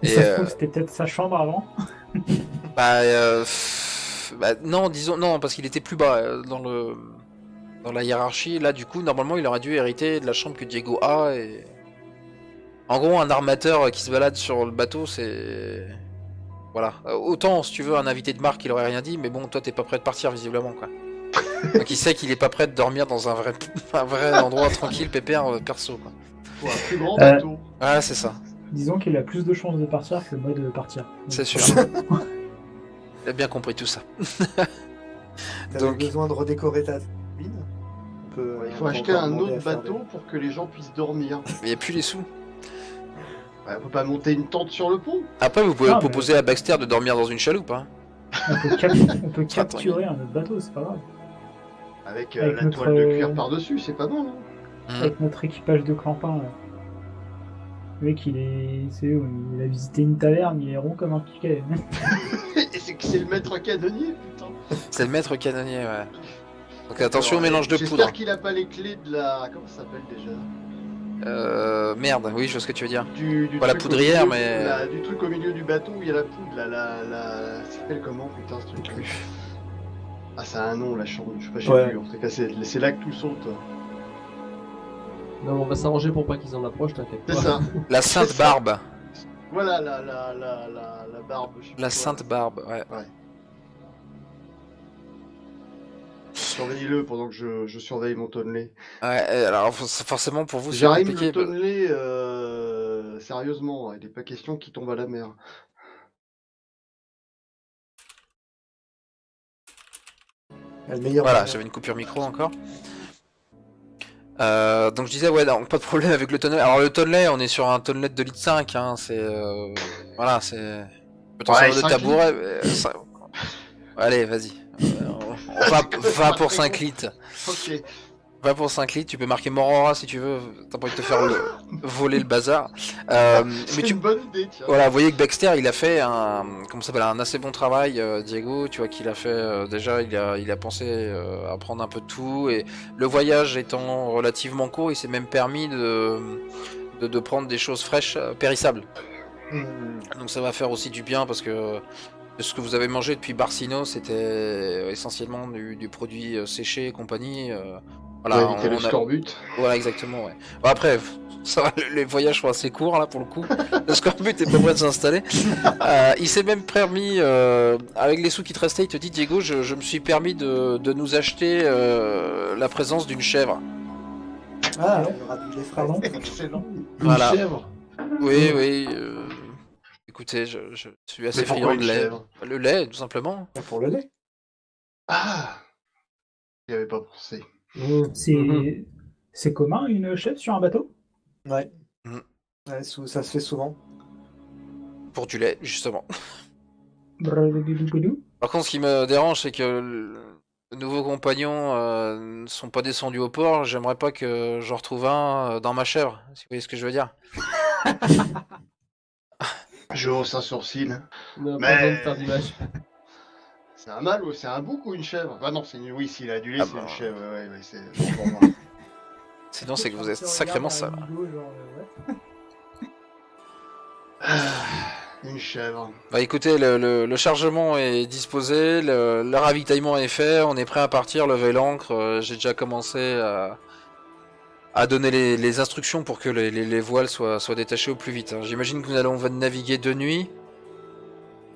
Et ça se trouve, c'était peut-être sa chambre avant. Non, disons non, parce qu'il était plus bas dans la hiérarchie. Là, du coup, normalement, il aurait dû hériter de la chambre que Diego a. Et en gros, un armateur qui se balade sur le bateau, c'est voilà. Autant, si tu veux, un invité de marque, il aurait rien dit, mais bon, toi, t'es pas prêt de partir visiblement, quoi. Donc, il sait qu'il est pas prêt de dormir dans un vrai endroit tranquille, pépère, perso, quoi. Pour un plus grand bateau. Ouais, c'est ça. Disons qu'il a plus de chances de partir que moi de partir. C'est sûr. Il a bien compris tout ça. T'as besoin de redécorer ta cabine? Il faut acheter un autre bateau pour que les gens puissent dormir. Mais il n'y a plus les sous. On peut pas monter une tente sur le pont. Après, vous pouvez proposer à Baxter de dormir dans une chaloupe. Hein. On peut capturer un autre bateau, c'est pas grave. Avec la toile de cuir par-dessus, c'est pas mal. Hein. Avec notre équipage de clampins. Le mec, il a visité une taverne, il est rond comme un piquet. Et c'est le maître canonnier, putain. C'est le maître canonnier, ouais. Donc attention au mélange de poudre. J'espère qu'il a pas les clés de la... Comment ça s'appelle déjà? Merde, oui, je vois ce que tu veux dire. Pas la poudrière, mais... Du truc au milieu du bateau où il y a la poudre, ça s'appelle comment, putain, ce truc? Ah, ça a un nom, la chambre, je sais pas, j'ai vu. En tout cas, c'est là que tout saute. Non, on va s'arranger pour pas qu'ils en approchent, t'inquiète pas. C'est ça. La Sainte Barbe. Voilà, la barbe. La Sainte Barbe, ouais. Surveillez-le pendant que je surveille mon tonnelet. Ouais, alors forcément pour vous, c'est j'arrive compliqué. Le tonnelet, sérieusement, il n'est pas question qu'il tombe à la mer. Voilà, j'avais une coupure micro encore. Donc je disais, ouais, non, pas de problème avec le tonnelet. Alors le tonnelet, on est sur un tonnelet de 2,5 litres, hein, c'est... voilà, c'est... Tu peux t'en servir de tabouret. Allez, vas-y. Va pour 5 litres. Ok. Va pour 5 litres, tu peux marquer Morora si tu veux, t'as pas envie de te faire voler le bazar. C'est une bonne idée, tiens. Voilà, vous voyez que Baxter, il a fait un assez bon travail, Diego, tu vois qu'il a fait, déjà, il a pensé à prendre un peu de tout, et le voyage étant relativement court, il s'est même permis de prendre des choses fraîches, périssables. Hmm. Donc ça va faire aussi du bien parce que ce que vous avez mangé depuis Barcino, c'était essentiellement du produit séché et compagnie. Voilà, éviter le scorbut. Voilà, exactement, ouais. Bon, après, ça va, les voyages sont assez courts là pour le coup. Le scorbut est pas prêt de s'installer. Il s'est même permis, avec les sous qui te restaient, il te dit Diego, je me suis permis de nous acheter la présence d'une chèvre. Ah, Ouais. on aura du lait frais. Pardon. Excellent. Voilà. Une chèvre. Oui, oui. Écoutez, je suis assez Mais pourquoi friand de une lait. chèvre? Le lait, tout simplement. Pour le lait. Ah, j'y avais pas pensé. C'est commun une chèvre sur un bateau? Ouais. Mhm. Ouais, ça se fait souvent. Pour du lait, justement. Brrrr. Par contre, ce qui me dérange, c'est que le nouveau compagnon ne sont pas descendus au port. J'aimerais pas que j'en retrouve un dans ma chèvre, si vous voyez ce que je veux dire. Je hausse un sourcil. On n'a Mais- pas besoin de faire d'image. C'est un mâle ou c'est un bouc ou une chèvre? Ah non, c'est une... oui, s'il a du lait, Ah c'est bah. une chèvre. Ouais, c'est pour moi. Sinon, c'est que vous êtes sacrément sale. Une chèvre. Bah écoutez, le chargement est disposé, le ravitaillement est fait, on est prêt à partir, lever l'ancre. J'ai déjà commencé à donner les instructions pour que les voiles soient détachées au plus vite. Hein. J'imagine que nous allons naviguer de nuit.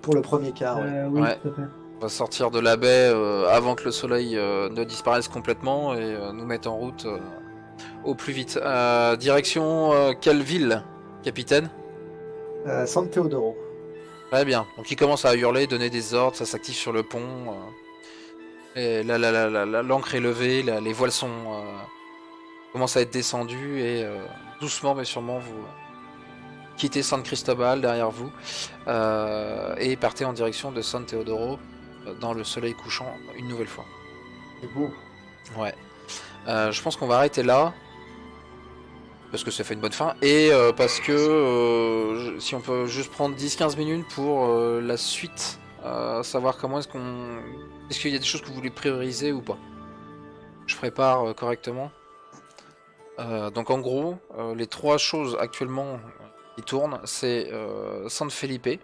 Pour le premier quart, ouais. Oui, Ouais. tout à fait. On va sortir de la baie avant que le soleil ne disparaisse complètement et nous mettre en route au plus vite. Direction quelle ville, capitaine? San Teodoro. Très bien. Donc il commence à hurler, donner des ordres, ça s'active sur le pont. Et l'ancre est levée, les voiles commencent à être descendues et doucement mais sûrement vous quittez San Cristobal derrière vous et partez en direction de San Teodoro dans le soleil couchant une nouvelle fois. C'est beau. Ouais. Je pense qu'on va arrêter là. Parce que ça fait une bonne fin. Et parce que si on peut juste prendre 10-15 minutes pour la suite. Savoir comment est-ce qu'on... Est-ce qu'il y a des choses que vous voulez prioriser ou pas? Je prépare correctement. Donc en gros, les trois choses actuellement qui tournent, c'est San Felipe.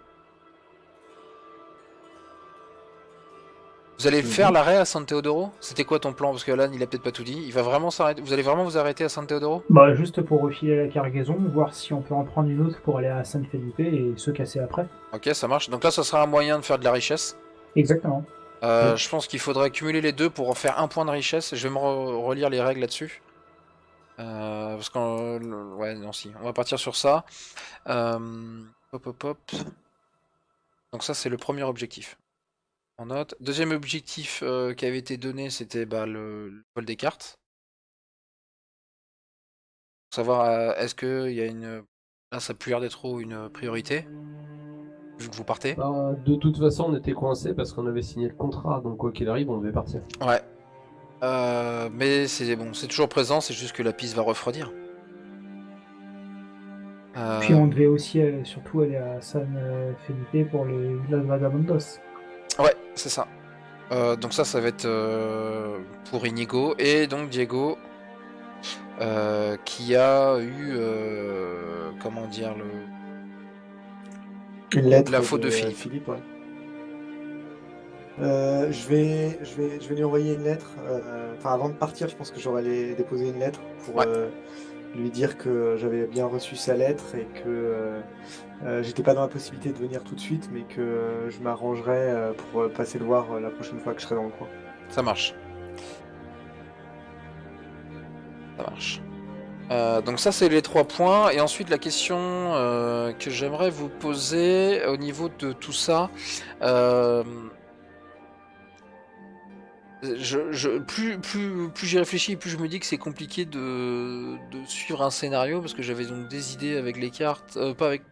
Vous allez faire l'arrêt à San Teodoro? C'était quoi ton plan? Parce que Alan, il a peut-être pas tout dit. Il va vraiment s'arrêter. Vous allez vraiment vous arrêter à San Teodoro? Bah, juste pour refiler la cargaison, voir si on peut en prendre une autre pour aller à San Felipe et se casser après. Ok, ça marche. Donc là, ça sera un moyen de faire de la richesse. Exactement. Je pense qu'il faudrait cumuler les deux pour en faire un point de richesse. Je vais me relire les règles là-dessus. Parce qu'on... Ouais, non, si. On va partir sur ça. Hop. Donc ça, c'est le premier objectif. En note. Deuxième objectif qui avait été donné, c'était le vol des cartes. Pour savoir, est-ce qu'il y a une... Là, ça a plus l'air d'être trop une priorité. Vu que vous partez. Bah, de toute façon, on était coincés parce qu'on avait signé le contrat, donc quoi qu'il arrive, on devait partir. Ouais. Mais c'est bon, c'est toujours présent, c'est juste que la piste va refroidir. Puis on devait aussi surtout aller à San Felipe pour les Las Vagabondos. Ouais, c'est ça. Donc ça va être pour Inigo et donc Diego qui a eu comment dire Une lettre la faute de Philippe. Ouais. Je vais lui envoyer une lettre. Enfin, avant de partir, je pense que j'aurais allé déposer une lettre pour lui dire que j'avais bien reçu sa lettre et que j'étais pas dans la possibilité de venir tout de suite, mais que je m'arrangerais pour passer le voir la prochaine fois que je serai dans le coin. Ça marche. Ça marche. Donc ça c'est les 3 points et ensuite la question que j'aimerais vous poser au niveau de tout ça. Plus j'y réfléchis, plus je me dis que c'est compliqué de suivre un scénario parce que j'avais donc des idées avec les cartes, pas avec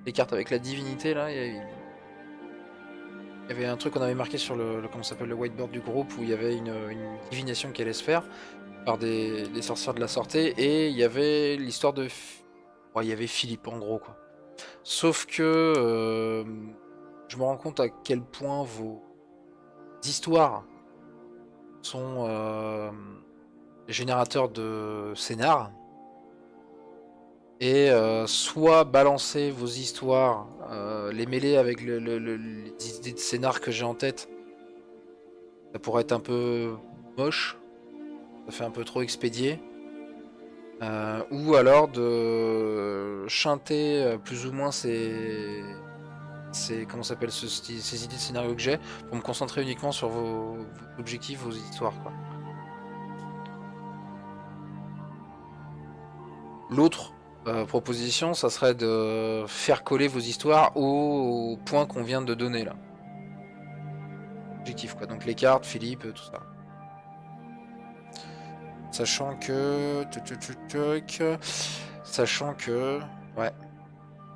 les cartes, avec la divinité là. Il y avait un truc qu'on avait marqué sur comment ça s'appelle, le whiteboard du groupe où il y avait une divination qui allait se faire par des sorcières de la sortie et il y avait l'histoire de... Ouais, il y avait Philippe en gros quoi. Sauf que je me rends compte à quel point vos histoires sont générateurs de scénar et soit balancer vos histoires, les mêler avec les idées de scénar que j'ai en tête. Ça pourrait être un peu moche, ça fait un peu trop expédié. Ou alors de chanter plus ou moins ces comment s'appelle ces idées de scénario que j'ai pour me concentrer uniquement sur vos objectifs, vos histoires quoi. L'autre proposition, ça serait de faire coller vos histoires au point qu'on vient de donner là. Objectif quoi, donc les cartes, Philippe, tout ça. Sachant que... Sachant que... Ouais.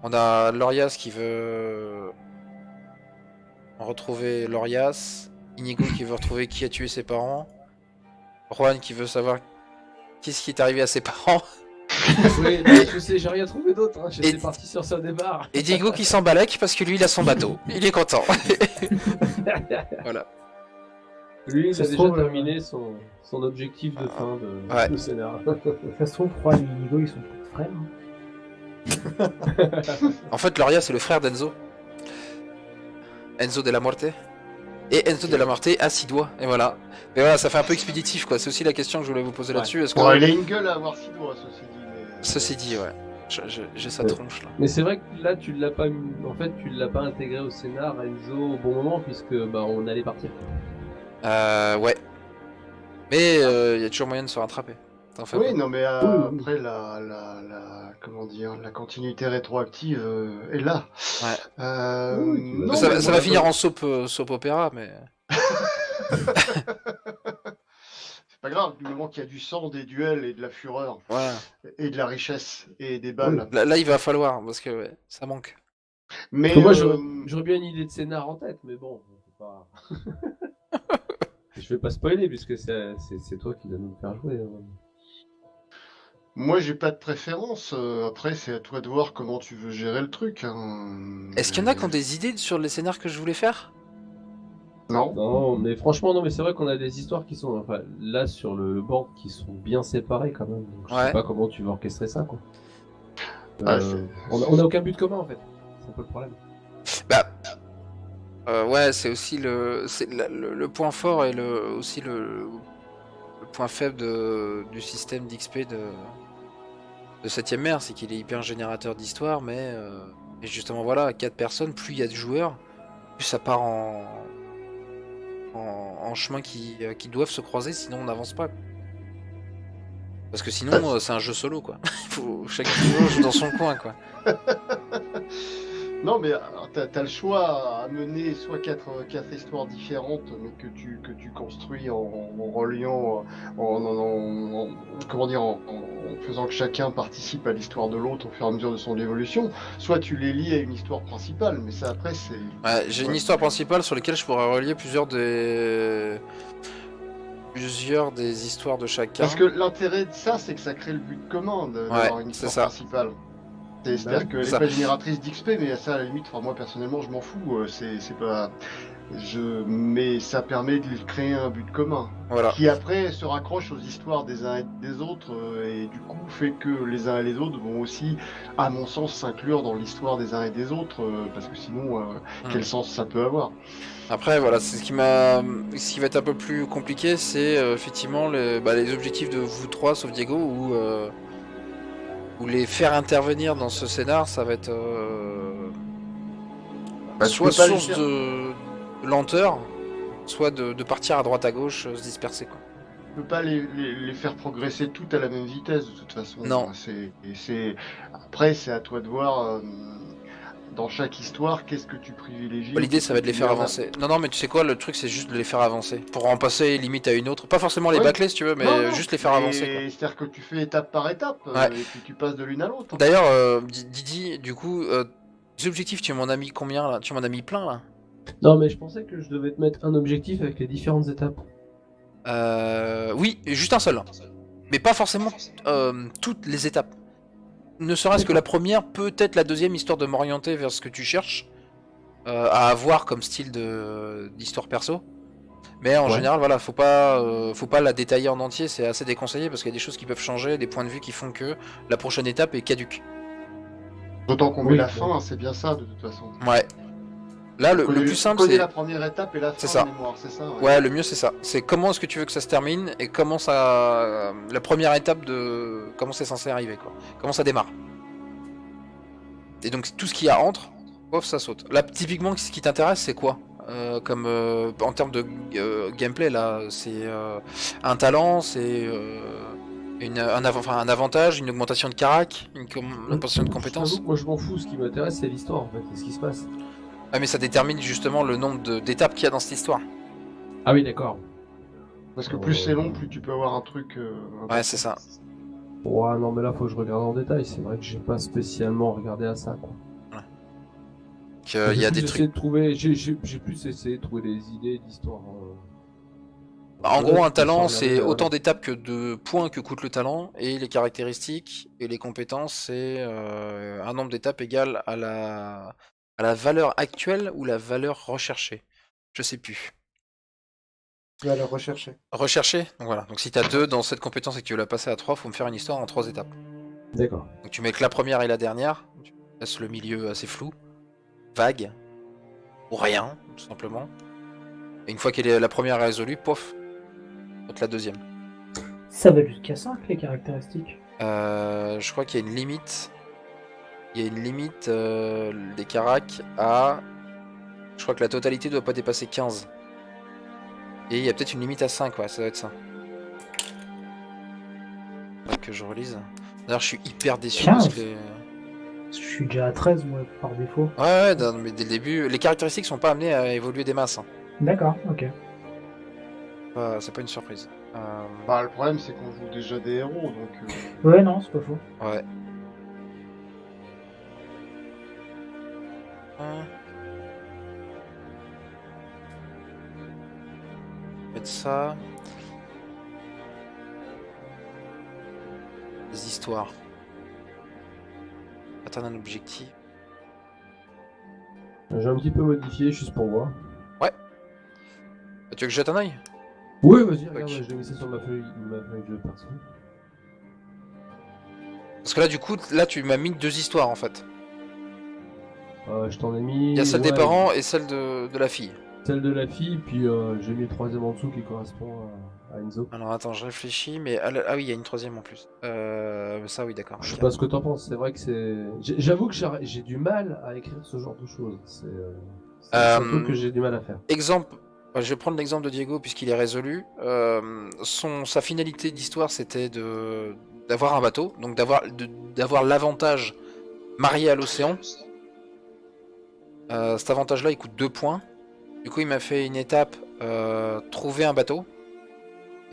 On a Lorias qui veut... retrouver Lorias. Inigo qui veut retrouver qui a tué ses parents. Juan qui veut savoir qu'est-ce qui est arrivé à ses parents. Oui, je sais, j'ai rien trouvé d'autre. Hein. J'étais parti sur ce départ. Et Diego qui s'en balèque parce que lui il a son bateau. Il est content. Voilà. Lui, il a déjà terminé son objectif de fin de scénario. Ça se trouve, Juan et Inigo, ils sont frères. En fait, Lorias c'est le frère d'Enzo. Enzo de la Muerte. Et Enzo de la Muerte a 6 doigts. Et voilà. Mais voilà, ça fait un peu expéditif quoi. C'est aussi la question que je voulais vous poser là-dessus. Est-ce que... Bon, il a une gueule à avoir 6 doigts, ceci dit. Mais... Ceci dit, ouais. J'ai sa tronche là. Mais c'est vrai que là, tu l'as pas, en fait, tu l'as pas intégré au scénar, Enzo, au bon moment, puisque bah on allait partir. Ouais. Mais il y a toujours moyen de se rattraper. Oui, non, mais après comment dire, la continuité rétroactive est là. Ouais. Non, ça va finir en soap opéra, mais. C'est pas grave, du moment qu'il y a du sang, des duels et de la fureur. Voilà. Et de la richesse et des balles. Là, il va falloir, parce que ouais, ça manque. Mais moi, j'aurais bien une idée de scénar en tête, mais bon, pas... je vais pas spoiler, puisque c'est toi qui vas nous faire jouer. Hein. Moi, j'ai pas de préférence. Après, c'est à toi de voir comment tu veux gérer le truc. Hein. Est-ce qu'il y en a qui ont des idées sur les scénars que je voulais faire? Non. Non, mais franchement, non, mais c'est vrai qu'on a des histoires qui sont, enfin, là, sur le board, qui sont bien séparées quand même. Donc, je sais pas comment tu vas orchestrer ça, quoi. On a aucun but commun, en fait. C'est un peu le problème. Bah... ouais, c'est aussi le point fort et aussi le point faible du système d'XP de 7ème mer, c'est qu'il est hyper générateur d'histoire, mais et justement voilà, 4 personnes, plus il y a de joueurs, plus ça part en chemin qui doivent se croiser, sinon on n'avance pas. Parce que sinon c'est un jeu solo quoi. Il faut chaque joueur joue dans son coin quoi. Non, mais t'as le choix à mener soit quatre histoires différentes, mais que tu construis en reliant, comment dire, en faisant que chacun participe à l'histoire de l'autre au fur et à mesure de son évolution. Soit tu les lis à une histoire principale, mais ça après c'est. Ouais, j'ai une histoire principale sur laquelle je pourrais relier plusieurs des histoires de chacun. Parce que l'intérêt de ça, c'est que ça crée le but commun d'avoir une histoire principale. C'est-à-dire que elle n'est pas génératrice d'XP, mais ça à la limite, moi personnellement je m'en fous, c'est pas... Mais ça permet de créer un but commun, qui après se raccroche aux histoires des uns et des autres, et du coup fait que les uns et les autres vont aussi, à mon sens, s'inclure dans l'histoire des uns et des autres, parce que sinon, quel sens ça peut avoir? Après voilà, c'est ce qui va être un peu plus compliqué, c'est effectivement les objectifs de vous trois, sauf Diego, ou les faire intervenir dans ce scénar, ça va être soit source de lenteur, soit de partir à droite à gauche, se disperser quoi. Tu peux pas les faire progresser toutes à la même vitesse de toute façon. Non. Après c'est à toi de voir dans chaque histoire qu'est-ce que tu privilégies. L'idée ça va être de les faire avancer. Non mais tu sais quoi, le truc c'est juste de les faire avancer pour en passer limite à une autre. Pas forcément les bâcler si tu veux, mais juste les faire avancer. C'est-à-dire que tu fais étape par étape et puis tu passes de l'une à l'autre. D'ailleurs, Didi, du coup, des objectifs, tu m'en as mis combien là? Tu m'en as mis plein là? Non mais je pensais que je devais te mettre un objectif avec les différentes étapes. Oui, juste un seul. Mais pas forcément toutes les étapes. Ne serait-ce que la première, peut-être la deuxième, histoire de m'orienter vers ce que tu cherches à avoir comme style d'histoire perso. Mais en général, voilà, faut pas la détailler en entier, c'est assez déconseillé parce qu'il y a des choses qui peuvent changer, des points de vue qui font que la prochaine étape est caduque. D'autant qu'on met la fin, c'est bien ça de toute façon. Ouais. Là, le plus simple, c'est la première étape et la fin ça. en mémoire, c'est ça. Ouais, le mieux c'est ça. C'est comment est-ce que tu veux que ça se termine et comment ça, la première étape de comment c'est censé arriver, quoi. Comment ça démarre. Et donc tout ce qu'il y a entre, pof, ça saute. Là, typiquement, ce qui t'intéresse, c'est quoi comme en termes de gameplay là, c'est un talent, c'est un avantage, une augmentation de carac, une augmentation de compétences. Moi je m'en fous, ce qui m'intéresse c'est l'histoire en fait, c'est ce qui se passe. Ah mais ça détermine justement le nombre d'étapes qu'il y a dans cette histoire. Ah oui d'accord. Parce que plus c'est long, plus tu peux avoir un truc... ouais c'est ça. Ouais non mais là faut que je regarde en détail, c'est vrai que j'ai pas spécialement regardé à ça quoi. Il y a des trucs. J'ai plus essayé de trouver des idées d'histoire. En gros, un talent, c'est autant d'étapes que de points que coûte le talent, et les caractéristiques et les compétences, c'est un nombre d'étapes égal à la valeur actuelle ou la valeur recherchée. Je sais plus. Valeur recherchée. Recherchée. Donc voilà. Donc si t'as 2 dans cette compétence et que tu veux la passer à 3, faut me faire une histoire en 3 étapes. D'accord. Donc tu mets que la première et la dernière, tu laisses le milieu assez flou, vague, ou rien, tout simplement. Et une fois que la première est résolue, pof, la deuxième. Ça va jusqu'à 5 les caractéristiques. Je crois qu'il y a une limite. Il y a une limite des caracs à... Je crois que la totalité doit pas dépasser 15. Et il y a peut-être une limite à 5, ouais, ça doit être ça. Faudrait que je relise. D'ailleurs, je suis hyper déçu 15. parce que... Je suis déjà à 13 moi par défaut. Ouais, mais dès le début, les caractéristiques sont pas amenées à évoluer des masses. Hein. D'accord, ok. C'est pas une surprise. Bah, le problème, c'est qu'on joue déjà des héros, donc... Ouais, non, c'est pas faux. Ouais. Mettre ça. Les histoires. Atteindre un objectif. J'ai un petit peu modifié juste pour voir. Ouais. Tu veux que je jette un oeil? Oui, vas-y, regarde, je l'ai mis ça sur ma feuille de perso. Parce que là, du coup, là, tu m'as mis 2 histoires en fait. Je t'en ai mis. Il y a celle des parents et celle de la fille. Celle de la fille, puis j'ai mis le 3ème en dessous qui correspond à Enzo. Alors attends, je réfléchis, mais ah oui, il y a une 3ème en plus. Ça, oui, d'accord. Je sais pas ce que t'en penses, c'est vrai que c'est. J'avoue que j'ai du mal à écrire ce genre de choses. C'est un truc que j'ai du mal à faire. Exemple. Je vais prendre l'exemple de Diego puisqu'il est résolu. Sa finalité d'histoire c'était d'avoir un bateau, donc d'avoir l'avantage marié à l'océan. Cet avantage là il coûte 2 points. Du coup il m'a fait une étape trouver un bateau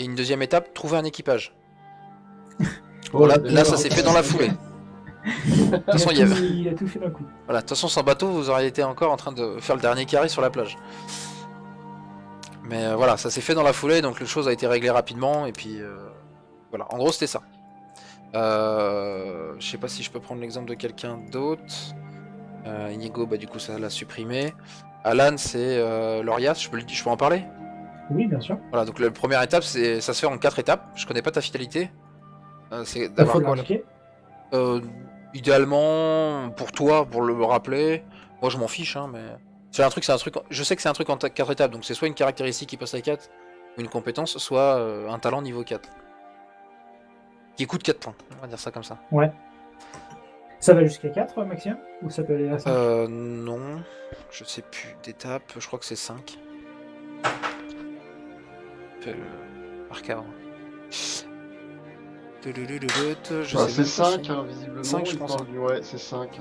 et une deuxième étape trouver un équipage. Oh, là ça s'est fait dans la foulée. De toute façon, il a tout fait d'un coup. Voilà, de toute façon sans bateau vous auriez été encore en train de faire le dernier carré sur la plage. Mais voilà, ça s'est fait dans la foulée, donc la chose a été réglée rapidement, et puis voilà, en gros c'était ça. Je sais pas si je peux prendre l'exemple de quelqu'un d'autre. Inigo, bah du coup ça l'a supprimé. Alan c'est Lorias, je peux en parler? Oui, bien sûr. Voilà, donc la première étape, ça se fait en 4 étapes, je connais pas ta finalité. C'est Il faut d'avoir le idéalement, pour toi, pour le rappeler, moi je m'en fiche, hein, mais... C'est un truc, je sais que c'est un truc en 4 étapes, donc c'est soit une caractéristique qui passe à 4, ou une compétence, soit un talent niveau 4. Qui coûte 4 points, on va dire ça comme ça. Ouais. Ça va jusqu'à 4, Maxime? Ou ça peut aller à 5? Non, je sais plus d'étapes, je crois que c'est 5. Marque avant. C'est 5, hein, visiblement. 5, je pense. Ouais, c'est 5.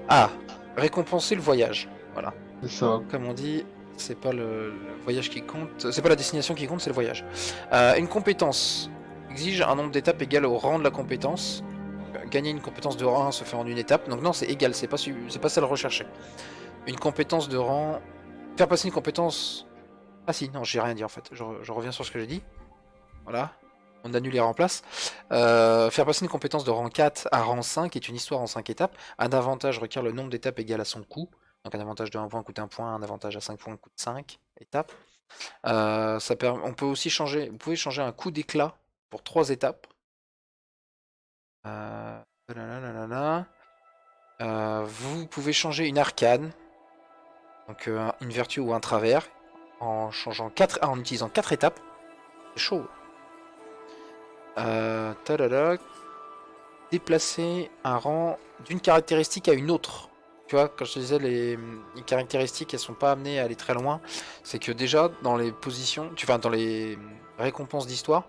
Ah, récompenser le voyage. Voilà. C'est ça. Comme on dit, c'est pas le voyage qui compte, c'est pas la destination qui compte, c'est le voyage. Une compétence exige un nombre d'étapes égal au rang de la compétence. Gagner une compétence de rang 1 se fait en une étape, donc non, c'est égal, c'est pas celle recherchée. Une compétence de rang... Faire passer une compétence... Ah si, non, j'ai rien dit en fait, je reviens sur ce que j'ai dit. Voilà, on annule et remplace. Faire passer une compétence de rang 4 à rang 5 est une histoire en 5 étapes. Un avantage requiert le nombre d'étapes égal à son coût. Donc un avantage de 1 point coûte 1 point, un avantage à 5 points coûte 5 étapes. On peut aussi changer. Vous pouvez changer un coup d'éclat pour 3 étapes. Vous pouvez changer une arcane, donc une vertu ou un travers, en utilisant 4 étapes. C'est chaud. Déplacer un rang d'une caractéristique à une autre. Tu vois, quand je te disais les caractéristiques, elles sont pas amenées à aller très loin. C'est que déjà dans les positions, dans les récompenses d'histoire,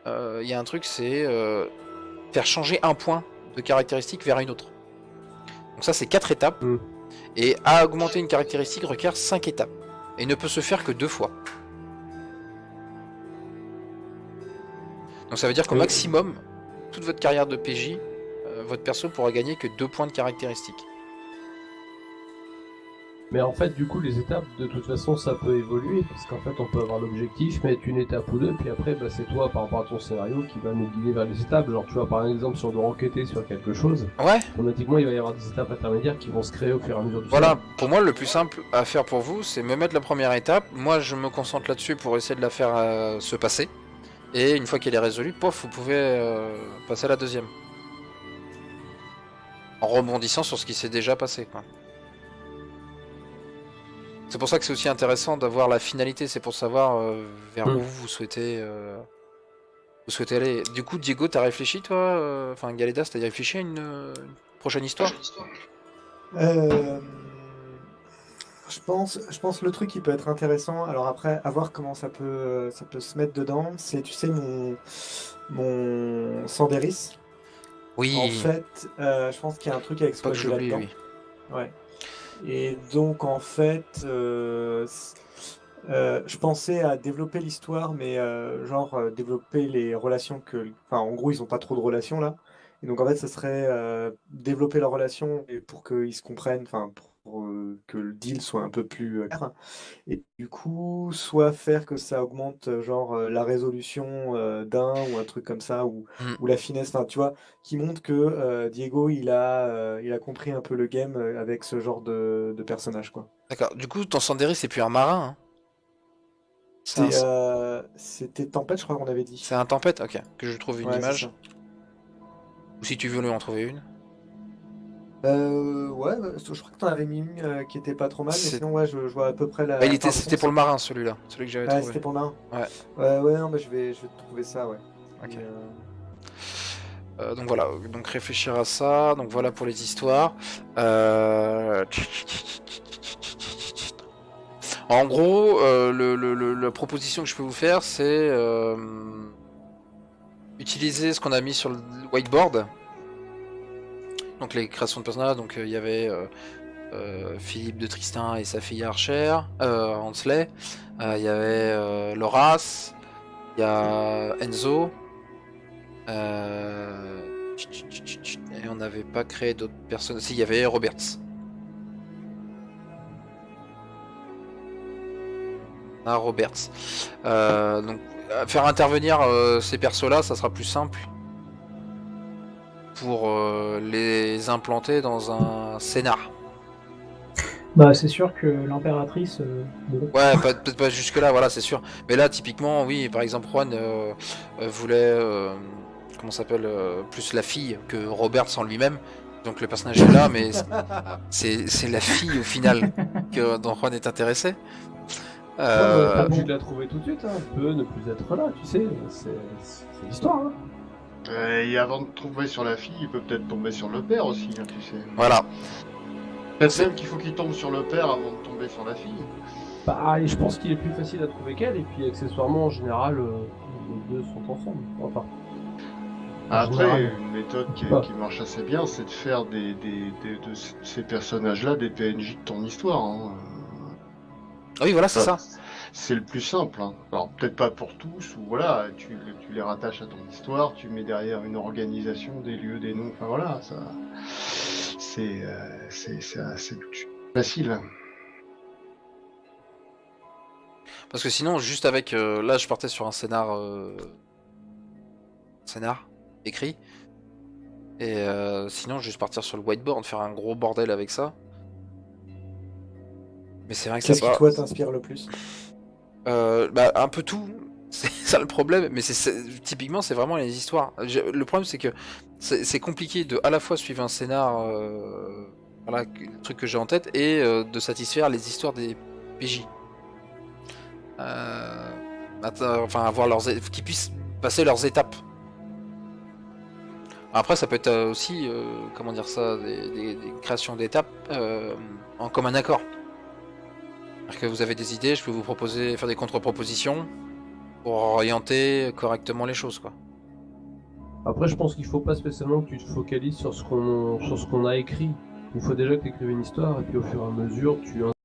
il y a un truc, c'est faire changer un point de caractéristique vers une autre. Donc ça, c'est 4 étapes. Et à augmenter une caractéristique requiert 5 étapes. Et ne peut se faire que 2 fois. Donc ça veut dire qu'au maximum, toute votre carrière de PJ, votre perso pourra gagner que 2 points de caractéristique. Mais en fait, du coup, les étapes, de toute façon, ça peut évoluer, parce qu'en fait, on peut avoir l'objectif, mettre une étape ou deux, puis après, c'est toi, par rapport à ton scénario, qui va nous guider vers les étapes. Genre, tu vois, par exemple, si on doit enquêter sur quelque chose, automatiquement, il va y avoir des étapes intermédiaires qui vont se créer au fur et à mesure du Voilà, pour moi, le plus simple à faire pour vous, c'est me mettre la première étape. Moi, je me concentre là-dessus pour essayer de la faire se passer. Et une fois qu'elle est résolue, pof, vous pouvez passer à la deuxième. En rebondissant sur ce qui s'est déjà passé, quoi. C'est pour ça que c'est aussi intéressant d'avoir la finalité, c'est pour savoir vers où vous souhaitez aller. Du coup, Diego, t'as réfléchi, toi Enfin, Galedas, t'as réfléchi à une prochaine histoire Je pense le truc qui peut être intéressant, alors après, à voir comment ça peut se mettre dedans, c'est, tu sais, mon Sandéris. Oui. En fait, je pense qu'il y a un truc à exploiter là-dedans. Oui. Ouais. Et donc, en fait, je pensais à développer l'histoire, mais développer les relations Enfin, en gros, ils ont pas trop de relations, là. Et donc, en fait, ça serait développer leurs relations pour qu'ils se comprennent, enfin, pour que le deal soit un peu plus clair. Et du coup, soit faire que ça augmente la résolution d'un ou un truc comme ça, ou la finesse, enfin, tu vois, qui montre que Diego, il a compris un peu le game avec ce genre de personnage, quoi. D'accord, du coup, ton Sandéris, c'est plus un marin, hein. C'était Tempête, je crois qu'on avait dit. C'est un Tempête, ok. Que je trouve une image. C'est ça. Ou si tu veux lui en trouver une. Ouais, je crois que t'en avais mis une qui était pas trop mal, mais sinon, ouais, je vois à peu près la. C'était pour le marin, celui-là. Celui que j'avais trouvé. C'était pour le marin. Ouais. Ouais, non, je vais te trouver ça, ouais. Ok. Donc voilà, donc réfléchir à ça. Donc voilà pour les histoires. En gros, la proposition que je peux vous faire, c'est utiliser ce qu'on a mis sur le whiteboard. Donc les créations de personnages. Donc il y avait Philippe de Tristan et sa fille Archer, Hansley. Il y avait Loras. Il y a Enzo. Et on n'avait pas créé d'autres personnes. Si, il y avait Roberts. Roberts. Donc, faire intervenir ces persos-là, ça sera plus simple pour les implanter dans un scénar. Bah, c'est sûr que l'impératrice. Bon. Ouais, peut-être pas jusque-là, voilà, c'est sûr. Mais là, typiquement, oui, par exemple, Juan voulait. Comment s'appelle plus la fille que Roberts en lui-même. Donc le personnage est là, mais c'est la fille au final dont Juan est intéressé. Tu l'as trouvé tout de suite, hein. Peut ne plus être là, tu sais, c'est l'histoire. Hein. Et avant de tomber sur la fille, il peut peut-être tomber sur le père aussi, hein, tu sais. Voilà. Peut-être même qu'il faut qu'il tombe sur le père avant de tomber sur la fille. Bah, je pense qu'il est plus facile à trouver qu'elle, et puis accessoirement, en général, les deux sont ensemble. Enfin. Après, une méthode qui marche assez bien, c'est de faire de ces personnages-là des PNJ de ton histoire. Hein. Oui, voilà, c'est ça. C'est le plus simple. Hein. Alors, peut-être pas pour tous, ou voilà, tu les rattaches à ton histoire, tu mets derrière une organisation, des lieux, des noms, enfin voilà, ça. C'est assez facile. Parce que sinon, juste avec. Là, je partais sur un scénar écrit. Et sinon, juste partir sur le whiteboard, faire un gros bordel avec ça. Mais c'est vrai que Qu'est-ce qui, toi, t'inspire le plus Un peu tout, c'est ça le problème, mais typiquement c'est vraiment les histoires. Le problème c'est que c'est compliqué de à la fois suivre un scénar, voilà, le truc que j'ai en tête, et de satisfaire les histoires des PJ. Enfin, avoir qu'ils puissent passer leurs étapes. Après, ça peut être aussi, comment dire ça, des créations d'étapes en commun accord. C'est-à-dire que vous avez des idées, je peux vous proposer, faire des contre-propositions pour orienter correctement les choses, quoi. Après, je pense qu'il faut pas spécialement que tu te focalises sur ce qu'on a écrit. Il faut déjà que tu écrives une histoire, et puis au fur et à mesure, tu